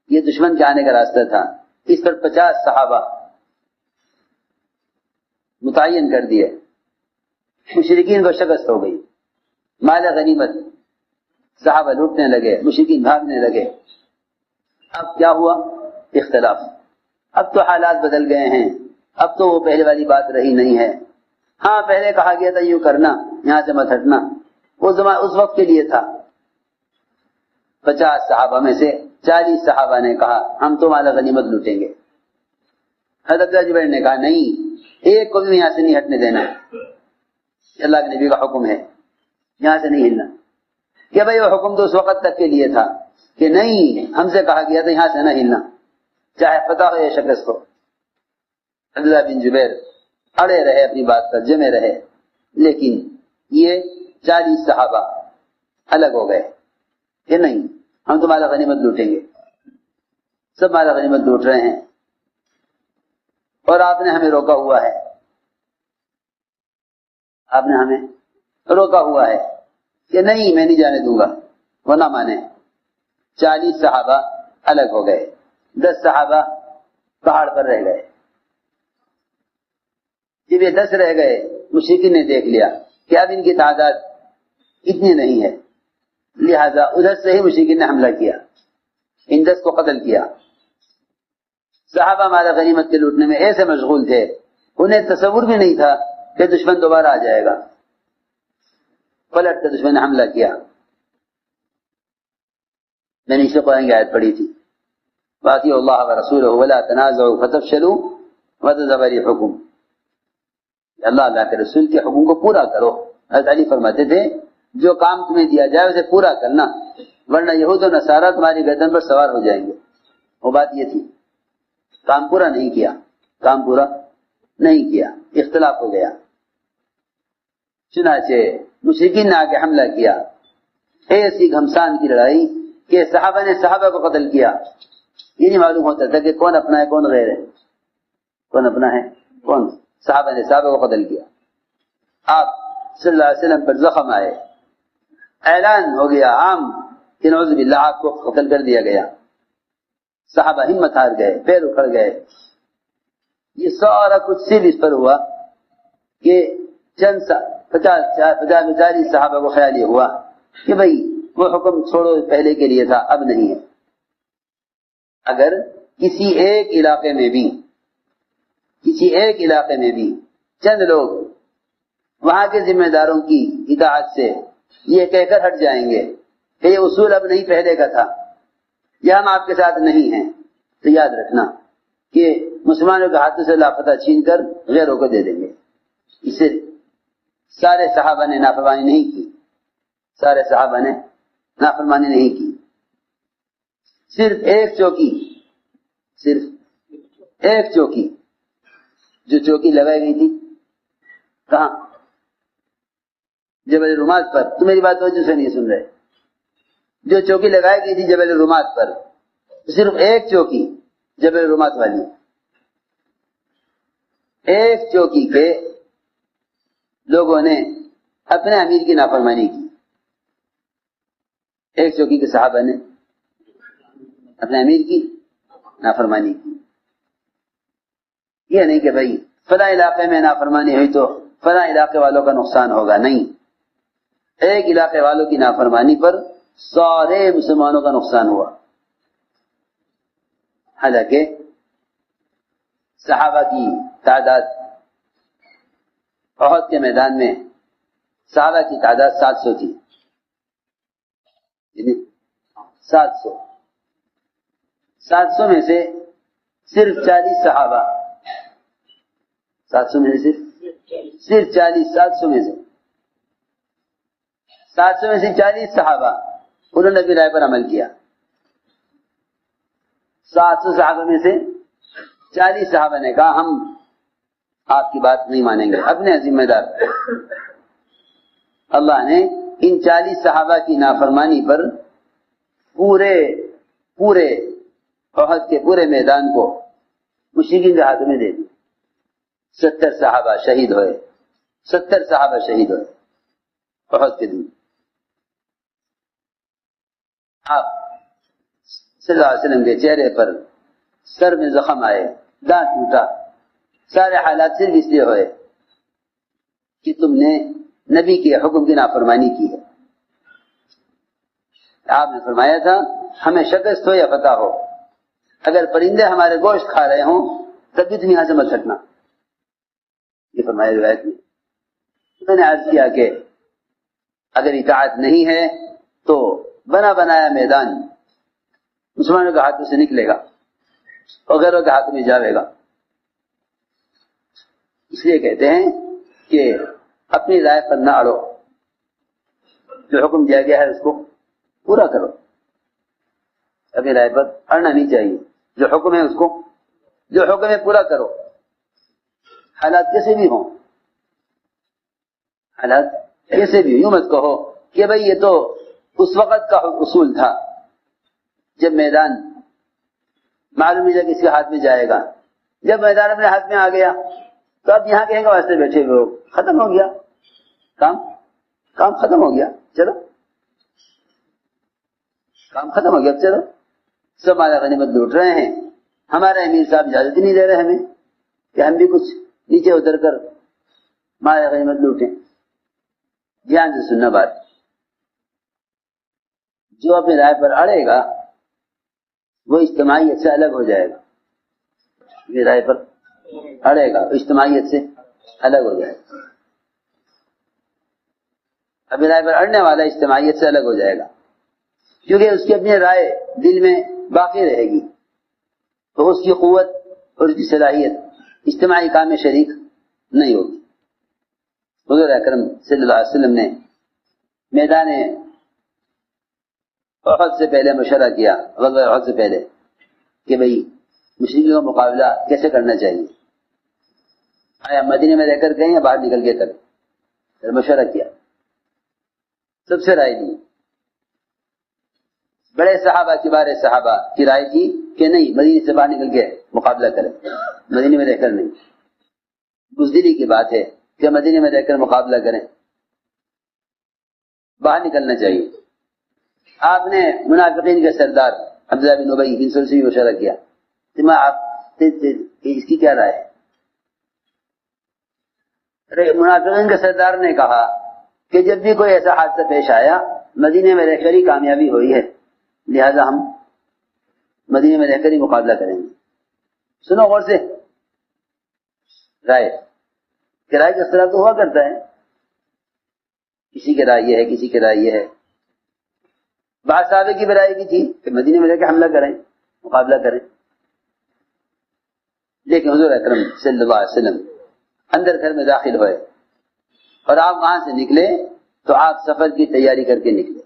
Speaker 2: یہ دشمن کے آنے کا راستہ تھا، اس پر 50 صحابہ متعین کر دیے. مشرکین کو شکست ہو گئی، مال غنیمت صحابہ لوٹنے لگے، مشرکین بھاگنے لگے. اب کیا ہوا؟ اختلاف. اب تو حالات بدل گئے ہیں، اب تو وہ پہلے والی بات رہی نہیں ہے. ہاں پہلے کہا گیا تھا یوں کرنا، یہاں سے مت ہٹنا، وہ زمان اس وقت کے لیے تھا. 50 صحابہ میں سے 40 صحابہ نے کہا ہم تو مال غنیمت لوٹیں گے. حضرت جبیر نے کہا نہیں، ایک کو بھی یہاں سے نہیں ہٹنے دینا، اللہ کے نبی کا حکم ہے، یہاں سے نہیں ہلنا. کہ بھئی وہ حکم تو اس وقت تک کے لیے تھا کہ نہیں، ہم سے کہا گیا تھا یہاں سے نہ ہلنا، چاہے فتح ہو یا شکست ہو. عبداللہ بن جبیر اڑے رہے اپنی بات پر، جمے رہے. لیکن یہ 40 صحابہ الگ ہو گئے کہ نہیں، ہم تو مال غنیمت لوٹیں گے. سب مال غنیمت لوٹ رہے ہیں اور آپ نے ہمیں روکا ہوا ہے، آپ نے ہمیں روکا ہوا ہے کہ نہیں میں نہیں جانے دوں گا. وہ نہ مانے. 40 صحابہ الگ ہو گئے، 10 صحابہ پہاڑ پر رہ گئے. جب یہ 10 رہ گئے، مشرکین نے دیکھ لیا کہ اب ان کی تعداد اتنی نہیں ہے، لہذا ادھر سے ہی مشرکین نے حملہ کیا، ان 10 کو قتل کیا. صحابہ مال غنیمت کے لوٹنے میں ایسے مشغول تھے، انہیں تصور بھی نہیں تھا کہ دشمن دوبارہ آ جائے گا. پلٹ کر دشمن نے حملہ کیا. میں نے اسے قرآن کی آیت پڑھی تھی، وَأَطِيعُوا اللَّهَ وَرَسُولَهُ وَلَا تَنَازَعُوا فَتَفْشَلُوا وَتَذْهَبَ رِيحُكُمْ. اللہ کے رسول کے حکم کو پورا کرو. حضرت علی فرماتے تھے جو کام تمہیں دیا جائے اسے پورا کرنا، ورنہ یہود و نصارہ تمہاری گردن پر سوار ہو جائیں گے. وہ بات یہ تھی، کام پورا نہیں کیا، کام پورا نہیں کیا، اختلاف ہو گیا. چنانچہ مشرکین نے آ کے حملہ کیا. ایسی گھمسان کی لڑائی کہ صحابہ نے صحابہ کو قتل کیا. یہ نہیں معلوم ہوتا تھا کہ کون اپنا ہے کون غیر ہے، کون اپنا ہے کون. صحابہ نے صحابہ کو قتل کیا. آپ صلی اللہ علیہ وسلم پر زخم آئے، اعلان ہو گیا عام کہ نعوذ باللہ آپ کو قتل کر دیا گیا. صحابہ ہمت ہار گئے، پیر اکھڑ گئے. یہ سارا کچھ صرف اس پر ہوا کہ چند 50 صحابہ کو خیال یہ ہوا کہ بھئی وہ حکم چھوڑو پہلے کے لیے تھا، اب نہیں ہے. اگر کسی ایک علاقے میں بھی چند لوگ وہاں کے ذمہ داروں کی اطاعت سے یہ کہہ کر ہٹ جائیں گے کہ یہ اصول اب نہیں پہلے کا تھا، یا ہم آپ کے ساتھ نہیں ہیں، تو یاد رکھنا کہ مسلمانوں کے ہاتھوں سے لاپتہ چھین کر غیروں کو دے دیں گے. اسے سارے صحابہ نے نافرمانی نہیں کی، سارے صحابہ نے نافرمانی نہیں کی. صرف ایک چوکی جو چوکی لگائی گئی تھی کہاں؟ جبل رومات پر. تو میری بات توجہ سے نہیں سن رہے. جو چوکی لگائی گئی تھی جبل رومات پر، صرف ایک چوکی جبل رومات والی، ایک چوکی کے لوگوں نے اپنے امیر کی نافرمانی کی. ایک چوکی کے صحابہ نے اپنے امیر کی نافرمانی کی. یہ نہیں کہ بھائی فلاں علاقے میں نافرمانی ہوئی تو فلاں علاقے والوں کا نقصان ہوگا، نہیں. ایک علاقے والوں کی نافرمانی پر سارے مسلمانوں کا نقصان ہوا. حالانکہ صحابہ کی تعداد احد کے میدان میں صحابہ کی تعداد 700 تھی. 700 میں سے صرف 40 صحابہ، 700 میں سے صرف 40، 700 میں سے 40 صحابہ انہوں نے نبی رائے پر عمل کیا۔ 700 صحابہ میں سے 40 صحابہ نے کہا ہم آپ کی بات نہیں مانیں گے، اپنے ذمہ دار۔ اللہ نے ان 40 صحابہ کی نافرمانی پر پورے احد کے پورے میدان کو مشرکین کے ہاتھ میں دے دی۔ 70 صحابہ شہید ہوئے، 70 صحابہ شہید ہوئے احد کے دن۔ آپ صلی اللہ علیہ وسلم کے چہرے پر سر میں زخم آئے، دانت ٹوٹا، سارے حالات صرف اس لیے ہوئے کہ تم نے نبی کے حکم کی نافرمانی کی ہے۔ آپ نے فرمایا تھا ہمیں شکست ہو یا فتح ہو، اگر پرندے ہمارے گوشت کھا رہے ہوں تب بھی تم یہاں سے مت ہٹنا، یہ فرمایا روایت میں نے عرض کیا کہ اگر اطاعت نہیں ہے تو بنا بنایا میدان مسلمانوں کے ہاتھوں سے نکلے گا اور غیروں کے ہاتھ میں جاوے گا۔ اس لیے کہتے ہیں کہ اپنی رائے پر نہ اڑو، جو حکم دیا گیا ہے اس کو پورا کرو، اپنی رائے پر اڑنا نہیں چاہیے، جو حکم ہے اس کو، جو حکم ہے پورا کرو، حالات کیسے بھی ہوں، حالات کیسے بھی یوں مت کہو کہ بھئی یہ تو اس وقت کا اصول تھا جب میدان معلوم نہیں کس کے ہاتھ میں جائے گا، جب میدان اپنے ہاتھ میں آ گیا تو اب یہاں کہیں گے واسطے بیٹھے ہوئے ہو، ختم ہو گیا کام ختم ہو گیا، چلو کام ختم ہو گیا، اب چلو سب مالا غنیمت لوٹ رہے ہیں، ہمارے امیر صاحب اجازت ہی نہیں دے رہے ہمیں کہ ہم بھی کچھ نیچے اتر کر مالا غنیمت لوٹیں۔ دھیان سے سننا بات، جو اپنی رائے پر اڑے گا وہ اجتماعیت سے الگ ہو جائے گا، یہ رائے پر اڑے گا اجتماعیت سے الگ ہو جائے گا، اپنی رائے پر اڑنے والا اجتماعیت سے الگ ہو جائے گا، کیونکہ اس کی اپنی رائے دل میں باقی رہے گی تو اس کی قوت اور اس کی صلاحیت اجتماعی کام میں شریک نہیں ہوگی۔ حضور اکرم صلی اللہ علیہ وسلم نے میدان احد سے پہلے مشورہ کیا، غزوہ احد سے پہلے، کہ بھئی مشرکین کا مقابلہ کیسے کرنا چاہیے، آیا مدینے میں رہ کر کریں یا باہر نکل کے کریں، مشورہ کیا، سب سے رائے دی، بڑے صحابہ کبار صحابہ کی رائے تھی کہ نہیں مدینے سے باہر نکل کے مقابلہ کریں، مدینے میں رہ کر نہیں، بزدلی کی بات ہے کہ مدینے میں رہ کر مقابلہ کریں، باہر نکلنا چاہیے۔ آپ نے منافقین کے سردار عبداللہ بن ابی بن سلول سے بھی مشورہ کیا کہ آپ اس کی کیا رائے ہے؟ منافقین کے سردار نے کہا کہ جب بھی کوئی ایسا حادثہ پیش آیا مدینے میں رہ کر ہی کامیابی ہوئی ہے، لہذا ہم مدینے میں رہ کر ہی مقابلہ کریں گے۔ سنو غور سے رائے، کہ رائے کا اختلاف تو ہوا کرتا ہے، کسی کی رائے یہ ہے، کسی کی رائے یہ ہے، بعض صحابہ کی رائے بھی تھی کہ مدینے میں رہ کے حملہ کریں، مقابلہ کریں، لیکن حضور اکرم صلی اللہ علیہ وسلم اندر گھر میں داخل ہوئے اور آپ وہاں سے نکلے تو آپ سفر کی تیاری کر کے نکلے۔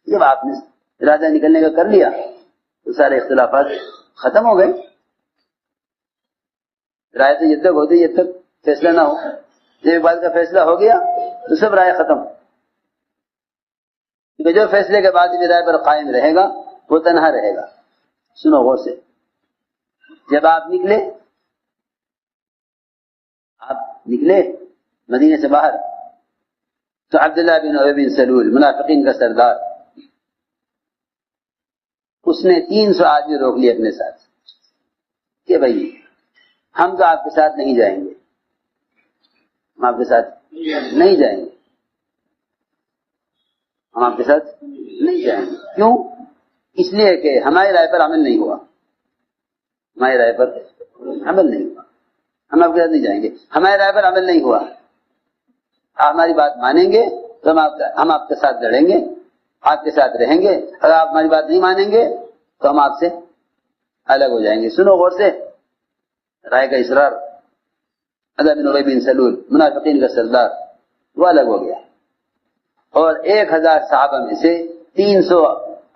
Speaker 2: جب آپ نے ارادہ نکلنے کا کر لیا تو سارے اختلافات ختم ہو گئے، رائے تو جب تک ہوتی جب تک فیصلہ نہ ہو، جب ایک بات کا فیصلہ ہو گیا تو سب رائے ختم، کیونکہ جو فیصلے کے بعد بھی رائے پر قائم رہے گا وہ تنہا رہے گا۔ سنو غور سے، جب آپ نکلے مدینے سے باہر تو عبداللہ بن ابی بن سلول منافقین کا سردار، اس نے 300 آدمی روک لیے اپنے ساتھ کہ بھائی ہم تو آپ کے ساتھ نہیں جائیں گے، ہم آپ کے ساتھ نہیں جائیں گے، ہم آپ کے ساتھ نہیں جائیں گے۔ کیوں؟ اس لیے کہ ہماری رائے پر عمل نہیں ہوا، ہماری رائے پر عمل نہیں ہوا، ہم آپ کے ساتھ نہیں جائیں گے، ہماری رائے پر عمل نہیں ہوا، آپ ہماری بات مانیں گے تو ہم آپ کے ساتھ لڑیں گے، آپ کے ساتھ رہیں گے، اگر آپ ہماری بات نہیں مانیں گے تو ہم آپ سے الگ ہو جائیں گے. سنو غور سے, رائے کا اصرار. عبداللہ بن ابی بن سلول منافقین کا سردار وہ الگ ہو گیا, اور 1000 صحابہ میں سے 300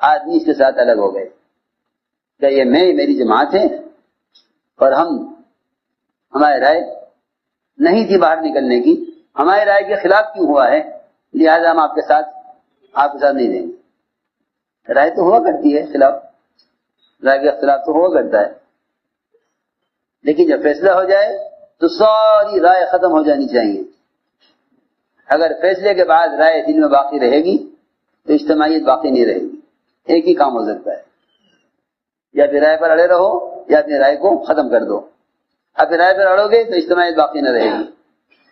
Speaker 2: آدمی اس کے ساتھ الگ ہو گئے کہ یہ میری جماعت ہے, اور ہماری رائے نہیں تھی باہر نکلنے کی, ہماری رائے کے خلاف کیوں ہوا ہے, لہذا ہم آپ کے ساتھ نہیں دیں گے. رائے تو ہوا کرتی ہے خلاف, رائے کے خلاف تو ہوا کرتا ہے, لیکن جب فیصلہ ہو جائے تو ساری رائے ختم ہو جانی چاہیے. اگر فیصلے کے بعد رائے دل میں باقی رہے گی تو اجتماعیت باقی نہیں رہے گی. ایک ہی کام ہو سکتا ہے, یا پھر رائے پر اڑے رہو یا اپنی رائے کو ختم کر دو. اب رائے پر اڑو گے تو اجتماعیت باقی نہ رہے گی,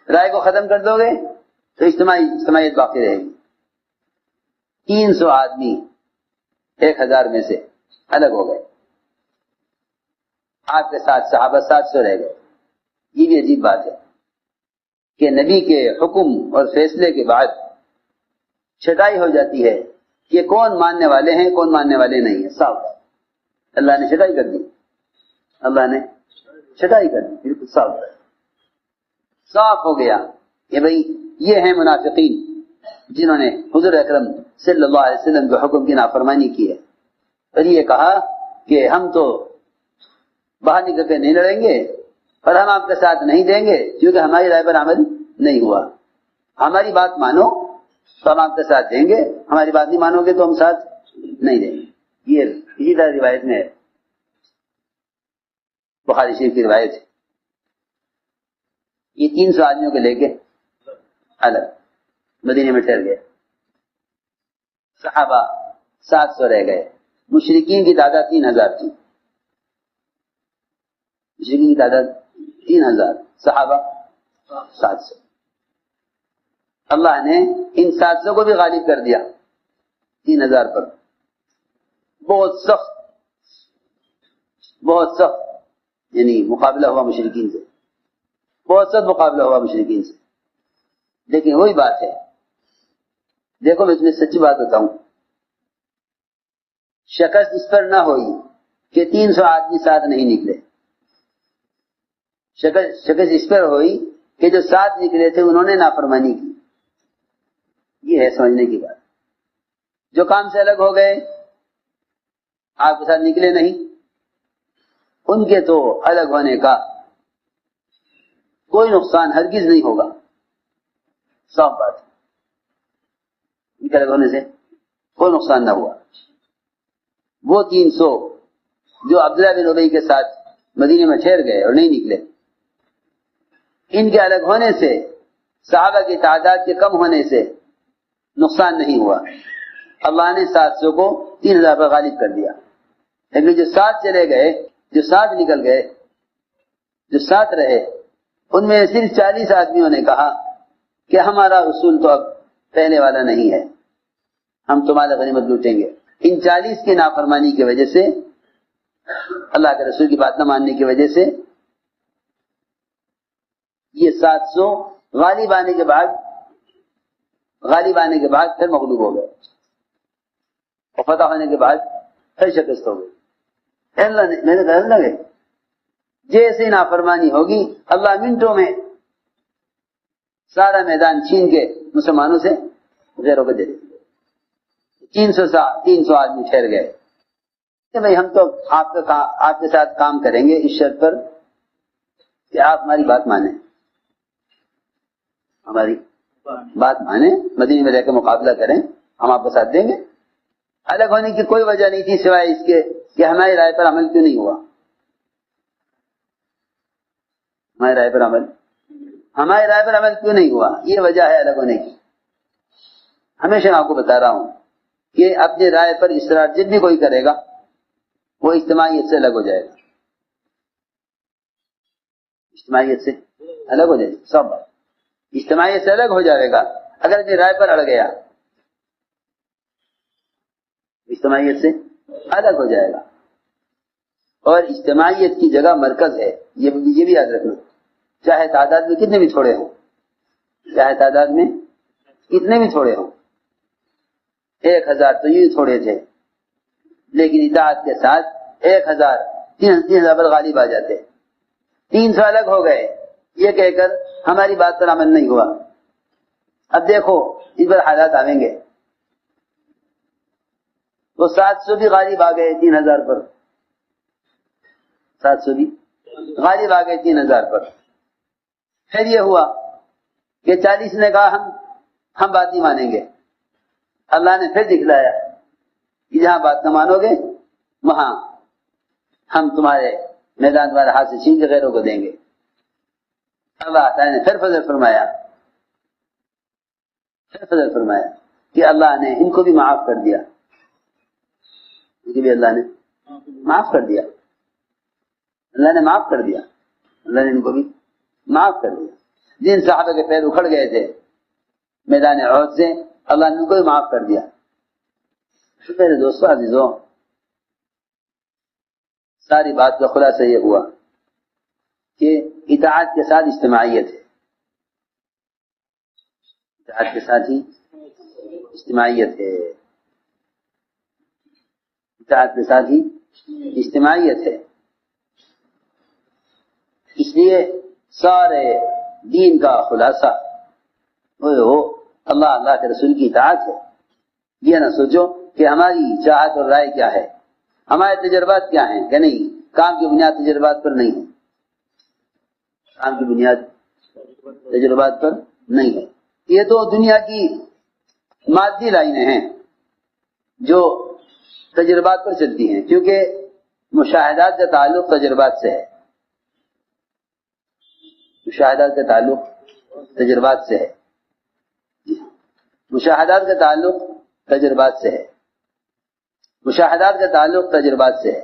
Speaker 2: رائے کو ختم کر دو گے تو اجتماعیت باقی رہے گی. 300 آدمی 1000 میں سے الگ ہو گئے, آپ کے ساتھ صحابہ 700 رہ گئے. یہ بھی عجیب بات ہے کہ نبی کے حکم اور فیصلے کے بعد چھٹائی ہو جاتی ہے کہ کون ماننے والے ہیں کون ماننے والے نہیں ہیں. صاف اللہ نے چھٹائی کر دی, اللہ نے چھٹائی کر دی, بالکل صاف ہو گیا کہ بھئی یہ ہیں منافقین جنہوں نے حضور اکرم صلی اللہ علیہ وسلم کے حکم کی نافرمانی کی ہے, اور یہ کہا کہ ہم تو باہر نکل کے نہیں لڑیں گے اور ہم آپ کے ساتھ نہیں دیں گے کیونکہ ہماری رائے پر عمل نہیں ہوا. ہماری بات مانو تو ہم آپ کے ساتھ دیں گے, ہماری بات نہیں مانو گے تو ہم ساتھ نہیں دیں گے. یہ اسی طرح روایت میں ہے, بخاری شریف کی روایت ہے. یہ 300 آدمیوں کو لے کے الگ مدینے میں ٹھہر گئے. صحابہ 700 رہ گئے. مشرکین کی تعداد 3000 تھی. مشرکین کی تعداد 3000, صحابہ 700. اللہ نے ان 700 کو بھی غالب کر دیا 3000 پر. بہت سخت یعنی مقابلہ ہوا مشرکین سے, بہت سخت مقابلہ ہوا مشرکین سے. لیکن وہی بات ہے, دیکھو میں تمہیں سچی بات بتاؤں, شکست اس پر نہ ہوئی کہ 300 آدمی ساتھ نہیں نکلے. شکست اس پر ہوئی کہ جو ساتھ نکلے تھے انہوں نے نافرمانی کی. یہ ہے سمجھنے کی بات. جو کام سے الگ ہو گئے آپ کے ساتھ نکلے نہیں, ان کے تو الگ ہونے کا کوئی نقصان ہرگز نہیں ہوگا. صاف بات, ان کے الگ ہونے سے کوئی نقصان نہ ہوا. وہ 300 جو عبداللہ بن ابی کے ساتھ مدینے میں ٹھہر گئے اور نہیں نکلے, ان کے الگ ہونے سے صحابہ کی تعداد کے کم ہونے سے نقصان نہیں ہوا. اللہ نے 700 کو 3000 پر غالب کر دیا. لیکن جو ساتھ چلے گئے, جو ساتھ نکل گئے, جو ساتھ رہے, ان میں صرف 40 آدمیوں نے کہا کہ ہمارا اصول تو اب پہلے والا نہیں ہے, ہم تمہارا غنیمت لوٹیں گے. ان 40 کی نافرمانی کی وجہ سے, اللہ کے رسول کی بات نہ ماننے کی وجہ سے, یہ 700 غالب آنے کے بعد پھر مغلوب ہو گئے, اور فتح ہونے کے بعد پھر شکست ہو گئی. اللہ نے میں نے کہا لگے جیسے نافرمانی ہوگی اللہ منٹوں میں سارا میدان چھین کے مسلمانوں سے غیروں کو دے دیں. 300 آدمی ٹھہر گئے کہ بھائی ہم تو آپ کے ساتھ کام کریں گے اس شرط پر کہ آپ ہماری بات مانیں, ہماری بات مانیں, مدینے میں رہ کے مقابلہ کریں, ہم آپ کو ساتھ دیں گے. الگ ہونے کی کوئی وجہ نہیں تھی سوائے اس کے کہ ہماری رائے پر عمل کیوں نہیں ہوا. ہماری رائے پر عمل کیوں نہیں ہوا, یہ وجہ ہے الگ ہونے کی. ہمیشہ میں آپ کو بتا رہا ہوں کہ اپنی رائے پر اصرار جب بھی کوئی کرے گا وہ اجتماعیت سے الگ ہو جائے گا, اجتماعیت سے الگ ہو جائے گا. سب اجتماعیت سے الگ ہو جائے گا اگر اپنی رائے پر اڑ گیا, اجتماعیت سے الگ ہو جائے گا. اور اجتماعیت کی جگہ مرکز ہے, یہ بھی یاد رکھنا. چاہے تعداد میں کتنے بھی تھوڑے ہوں, 1000 تو یہ تھوڑے تھے, لیکن اطاعت کے ساتھ 1000 3,000 پر غالب آ جاتے. 300 الگ ہو گئے یہ کہہ کر ہماری بات پر عمل نہیں ہوا. اب دیکھو اس پر حالات آئیں گے. وہ 700 بھی غالب آ گئے 3,000 پر. 700 بھی غالب آ گئے 3,000 پر. پھر یہ ہوا کہ 40 نے کہا ہم بات نہیں مانیں گے. اللہ نے پھر دکھلایا کہ جہاں بات نہ مانو گے وہاں ہم تمہارے میدان تمہارے ہاتھ سے چھین کے غیروں کو دیں گے. اللہ تعالیٰ نے پھر فضل فرمایا کہ اللہ نے ان کو بھی معاف کر دیا. ان کو بھی اللہ نے معاف کر دیا. اللہ نے معاف کر دیا. اللہ نے ان کو بھی معاف کر دیا. جن صحابہ کے پیر اکھڑ گئے تھے میدان احد سے اللہ نے ان کو بھی معاف کر دیا. میرے دوستوں عزیزوں ساری بات کا خلاصہ یہ ہوا کہ اطاعت کے ساتھ اجتماعیت ہے. اطاعت کے ساتھ ہی اجتماعیت ہے. اطاعت کے ساتھ ہی اجتماعیت ہے. اس لیے سارے دین کا خلاصہ وہ اللہ کے رسول کی اطاعت ہے. یہ نہ سوچو کہ ہماری چاہت اور رائے کیا ہے, ہمارے تجربات کیا ہیں, کہ نہیں, کام کی بنیاد تجربات پر نہیں ہے. کام کی بنیاد تجربات پر نہیں ہے. یہ تو دنیا کی مادی لائنیں ہیں جو تجربات پر چلتی ہیں, کیونکہ مشاہدات کا تعلق تجربات سے ہے. مشاہدات کا تعلق تجربات سے ہے. مشاہدات کا تعلق تجربات سے ہے. مشاہدات کا تعلق تجربات سے ہے.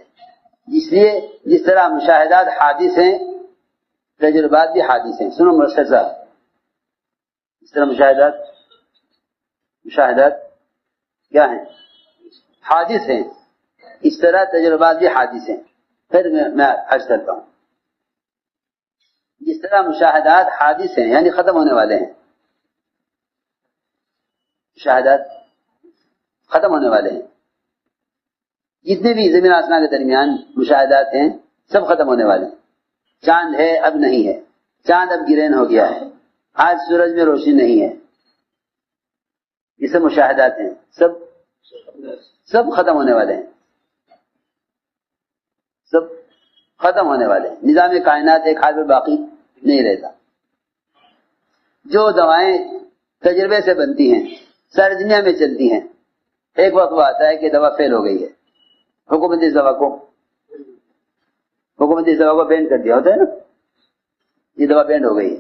Speaker 2: اس لیے جس طرح مشاہدات حادث ہیں تجربات بھی حادث ہیں. سنو مرشد صاحب, اس طرح مشاہدات کیا ہیں, حادث ہیں, اس طرح تجربات بھی حادث ہیں. پھر میں عرض کرتا ہوں, جس طرح مشاہدات حادث ہیں یعنی ختم ہونے والے ہیں, مشاہدات ختم ہونے والے ہیں. جتنے بھی زمین آسمان کے درمیان مشاہدات ہیں سب ختم ہونے والے ہیں. چاند ہے اب نہیں ہے, چاند اب گرہن ہو گیا ہے, آج سورج میں روشنی نہیں ہے. یہ سب مشاہدات ہیں, سب ختم ہونے والے ہیں. سب ختم ہونے والے ہیں. نظام کائنات ایک حال میں باقی نہیں رہتا. جو دوائیں تجربے سے بنتی ہیں ساری دنیا میں چلتی ہیں, ایک وقت وہ آتا ہے کہ دوا فیل ہو گئی ہے, حکومت اس دوا کو بین کر دیا ہوتا ہے نا, یہ دوا بین ہو گئی ہے.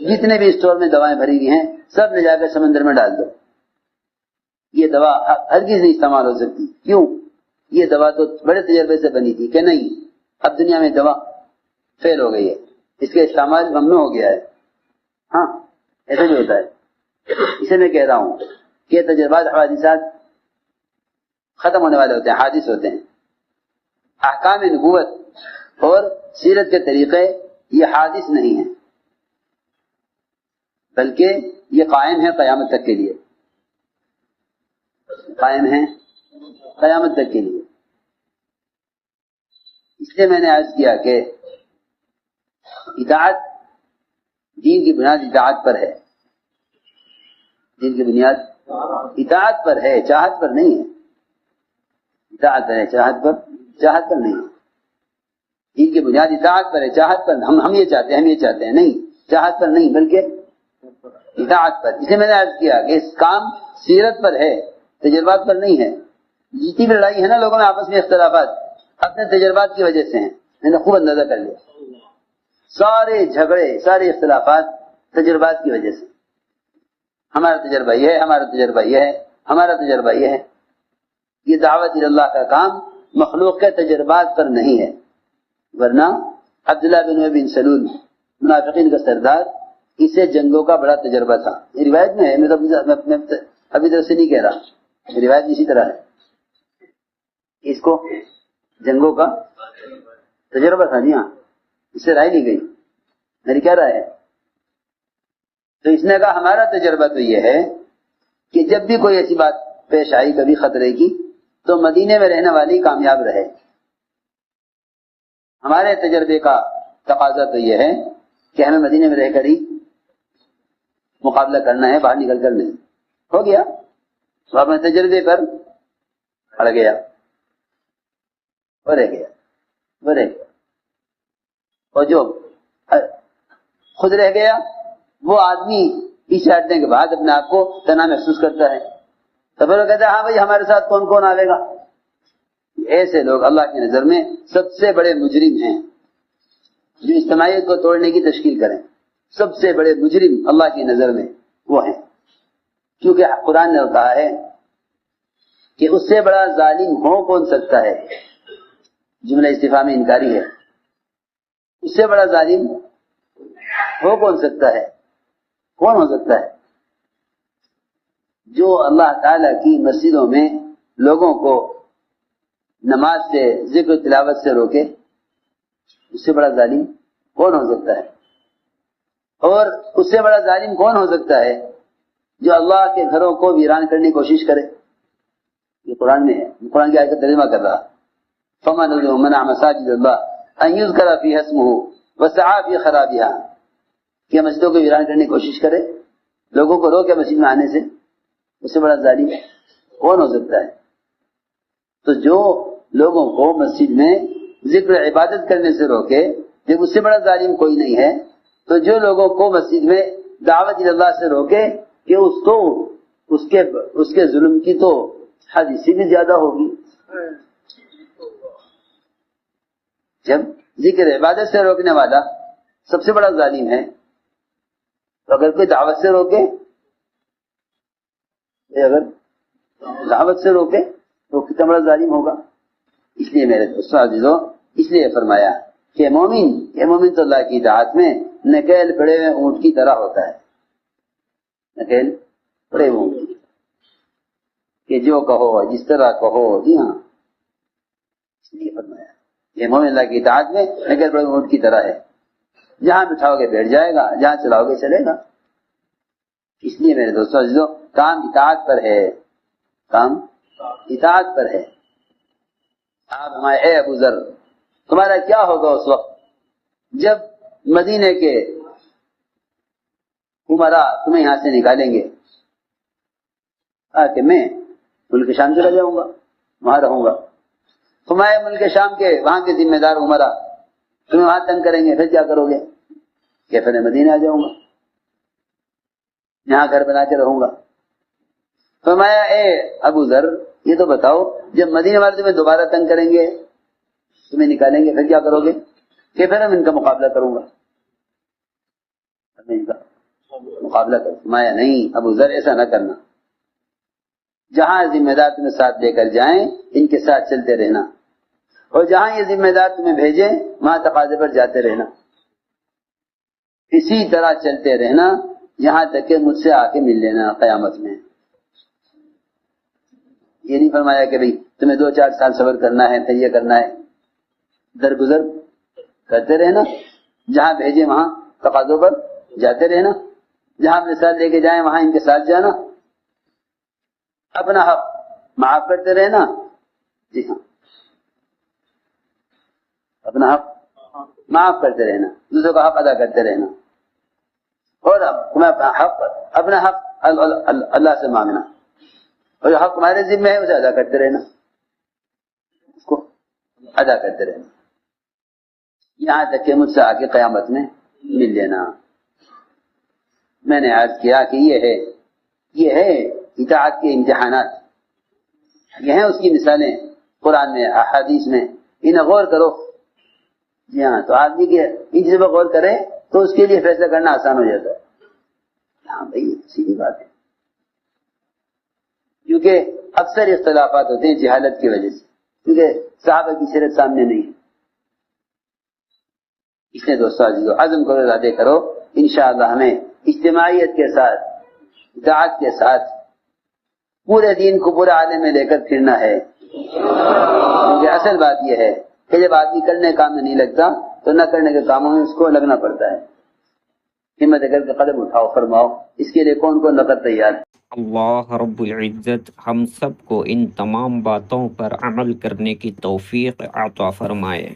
Speaker 2: جتنے بھی اسٹور میں دوائیں بھری ہوئی ہیں سب نے جا کے سمندر میں ڈال دو. یہ دوا ہرگز نہیں استعمال ہو سکتی. کیوں؟ یہ دوا تو بڑے تجربے سے بنی تھی. کہ نہیں, اب دنیا میں دوا فیل ہو گئی ہے, اس کا استعمال ممنوع ہو گیا ہے. ہاں ایسا بھی ہوتا ہے. اسے میں کہہ رہا ہوں کہ تجربات حوادثات ختم ہونے والے ہوتے ہیں, حادث ہوتے ہیں. احکام نبوت اور سیرت کے طریقے یہ حادث نہیں ہیں بلکہ یہ قائم ہے قیامت تک کے لیے. قائم ہے قیامت تک کے لیے. اس لیے میں نے عرض کیا کہ اطاعت دین کی بنیاد اطاعت پر ہے. دین کی بنیاد اطاعت پر ہے, چاہت پر نہیں ہے. اطاعت پر ہے, چاہت پر نہیں ہے. دین کی بنیاد اطاعت پر ہے, چاہت پر. ہم یہ چاہتے ہیں نہیں, چاہت پر نہیں بلکہ اطاعت پر. اسے میں نے عرض کیا کہ اس کام سیرت پر ہے, تجربات پر نہیں ہے. جتنی بھی لڑائی ہے نا لوگوں میں آپس میں اختلافات اپنے تجربات کی وجہ سے ہیں. میں نے خوب اندازہ کر لیا, سارے جھگڑے سارے اختلافات تجربات کی وجہ سے. ہمارا تجربہ یہ ہے, ہمارا تجربہ یہ ہے, ہمارا تجربہ یہ ہے. یہ دعوت اللہ کا کام مخلوق کے تجربات پر نہیں ہے. ورنہ عبداللہ بن ابی بن سلول منافقین کا سردار, اسے جنگوں کا بڑا تجربہ تھا. یہ روایت میں ہے, میں ابھی طرف سے نہیں کہہ رہا, روایت اسی طرح ہے. اس کو جنگوں کا تجربہ تھا. جی ہاں, اس سے رائے لی گئی. میری کیا رائے ہے؟ تو اس نے کہا ہمارا تجربہ تو یہ ہے کہ جب بھی کوئی ایسی بات پیش آئی کبھی خطرے کی تو مدینے میں رہنے والی کامیاب رہے. ہمارے تجربے کا تقاضا تو یہ ہے کہ ہمیں مدینے میں رہ کر ہی مقابلہ کرنا ہے، باہر نکل کر نہیں۔ ہو گیا تو اپنے تجربے پر اڑ گیا، وہ رہ گیا، وہ رہ گیا، اور جو خود رہ گیا وہ آدمی پیچھے ہٹنے کے بعد اپنے آپ کو تنہا محسوس کرتا ہے، تو پھر وہ کہتا ہے ہاں بھائی ہمارے ساتھ کون کون آئے گا۔ ایسے لوگ اللہ کی نظر میں سب سے بڑے مجرم ہیں، جو اجتماعیت کو توڑنے کی تشکیل کریں۔ سب سے بڑے مجرم اللہ کی نظر میں وہ ہیں، کیونکہ قرآن نے کہا ہے کہ اس سے بڑا ظالم ہو کون سکتا ہے، جملہ استفہامی انکاری ہے، اس سے بڑا ظالم ہو کون سکتا ہے، کون ہو سکتا ہے؟ جو اللہ تعالی کی مسجدوں میں لوگوں کو نماز سے، ذکر و تلاوت سے روکے، اس سے بڑا ظالم کون ہو سکتا ہے؟ اور اس سے بڑا ظالم کون ہو سکتا ہے جو اللہ کے گھروں کو ویران کرنے کی کوشش کرے؟ یہ قرآن میں ہے، قرآن کی آیت کا ترجمہ کر رہا۔ فمن منع مساجد اللہ ان یذکر فیہا اسمہ وسعی فی خرابہا، کہ مسجدوں کو ویران کرنے کی کوشش کرے، لوگوں کو روکے مسجد میں آنے سے، اس سے بڑا ظالم کون ہو سکتا ہے؟ تو جو لوگوں کو مسجد میں ذکر عبادت کرنے سے روکے، جب اس سے بڑا ظالم کوئی نہیں ہے، تو جو لوگوں کو مسجد میں دعوت اللہ سے روکے کہ اس کے ظلم کی تو حد اسی بھی زیادہ ہوگی۔ جب ذکر عبادت سے روکنے والا سب سے بڑا ظالم ہے، تو اگر کوئی دعوت سے روکے، تو کتنا بڑا ظالم ہوگا۔ اس لیے میرے دوستو عزیزو، اس لیے فرمایا کہ مومن تو اللہ کی اطاعت میں نکیل پڑے ہوئے اونٹ کی طرح ہوتا ہے، نکیل پڑے ہوئے اونٹ کہ جو کہو جس طرح کہو، جی ہاں، اس لیے فرمایا یہ مومن اللہ کی اطاعت میں نکیل پڑے ہوئے اونٹ کی طرح ہے، جہاں بٹھاؤ گے بیٹھ جائے گا، جہاں چلاؤ گے چلے گا۔ اس لیے میرے دوستو عزیزو، کام اطاعت پر ہے، کام اطاعت پر ہے۔ آپ ہمارے اے ابو ذر، تمہارا کیا ہوگا اس وقت جب مدینے کے عمرا تمہیں یہاں سے نکالیں گے، کہ میں ملک شام چلا جاؤں گا، وہاں رہوں گا، تمہارے ملک شام کے وہاں کے ذمہ دار عمرا تمہیں وہاں تنگ کریں گے، پھر کیا کرو گے؟ کہ پھر مدینے آ جاؤں گا، یہاں گھر بنا کے رہوں گا۔ فرمایا اے ابو ذر، یہ تو بتاؤ جب مدینے والے تمہیں دوبارہ تنگ کریں گے، تمہیں نکالیں گے، پھر کیا کرو گے؟ کہ پھر ہم ان کا مقابلہ کروں گا، ان کا مقابلہ کروں۔ فرمایا نہیں ابو ذر، ایسا نہ کرنا، جہاں ذمہ دار تمہیں ساتھ لے کر جائیں ان کے ساتھ چلتے رہنا، اور جہاں یہ ذمہ دار تمہیں بھیجیں وہاں تقاضے پر جاتے رہنا، اسی طرح چلتے رہنا یہاں تک کہ مجھ سے آ کے مل لینا قیامت میں۔ یہ نہیں فرمایا کہ بھئی تمہیں 2-4 سال صبر کرنا ہے، پھر یہ کرنا ہے، درگزر کرتے رہنا، جہاں بھیجے وہاں تقاضوں پر جاتے رہنا، جہاں اپنے ساتھ لے کے جائیں وہاں ان کے ساتھ جانا، اپنا حق معاف کرتے رہنا، جی ہاں، اپنا حق معاف کرتے رہنا، دوسروں کا حق ادا کرتے رہنا، اور تمہیں اپنا حق اللہ سے مانگنا، اور جو حق تمہارے ذمہ ہے اسے ادا کرتے رہنا، اس کو ادا کرتے رہنا، یہاں تک کہ مجھ سے آگے قیامت میں مل لینا۔ میں نے عرض کیا کہ یہ ہے اطاعت کے امتحانات، یہ ہیں اس کی مثالیں قرآن میں، احادیث میں، انہیں غور کرو۔ جی ہاں، تو آدمی کے ان چیزوں پر غور کرے تو اس کے لیے فیصلہ کرنا آسان ہو جاتا ہے۔ ہاں بھائی، سیدھی بات ہے، کیونکہ اکثر اختلافات ہوتے ہیں جہالت کی وجہ سے، کیونکہ صحابہ کی سیرت سامنے نہیں ہے۔ اس لیے دوستو عزیزو، عزم کرو، ارادے کرو، انشاءاللہ ہمیں اجتماعیت کے ساتھ، اطاعت کے ساتھ پورے دین کو پورے عالم میں لے کر پھرنا ہے، کیونکہ اصل بات یہ ہے کہ جب آدمی کرنے کام میں نہیں لگتا تو نہ کرنے کے کاموں میں اس کو لگنا پڑتا ہے۔ ہمت کر کے قدم اٹھاؤ، فرماؤ، اس کے لیے کون کون نقد تیار ہے؟
Speaker 1: اللہ رب العزت ہم سب کو ان تمام باتوں پر عمل کرنے کی توفیق عطا فرمائے۔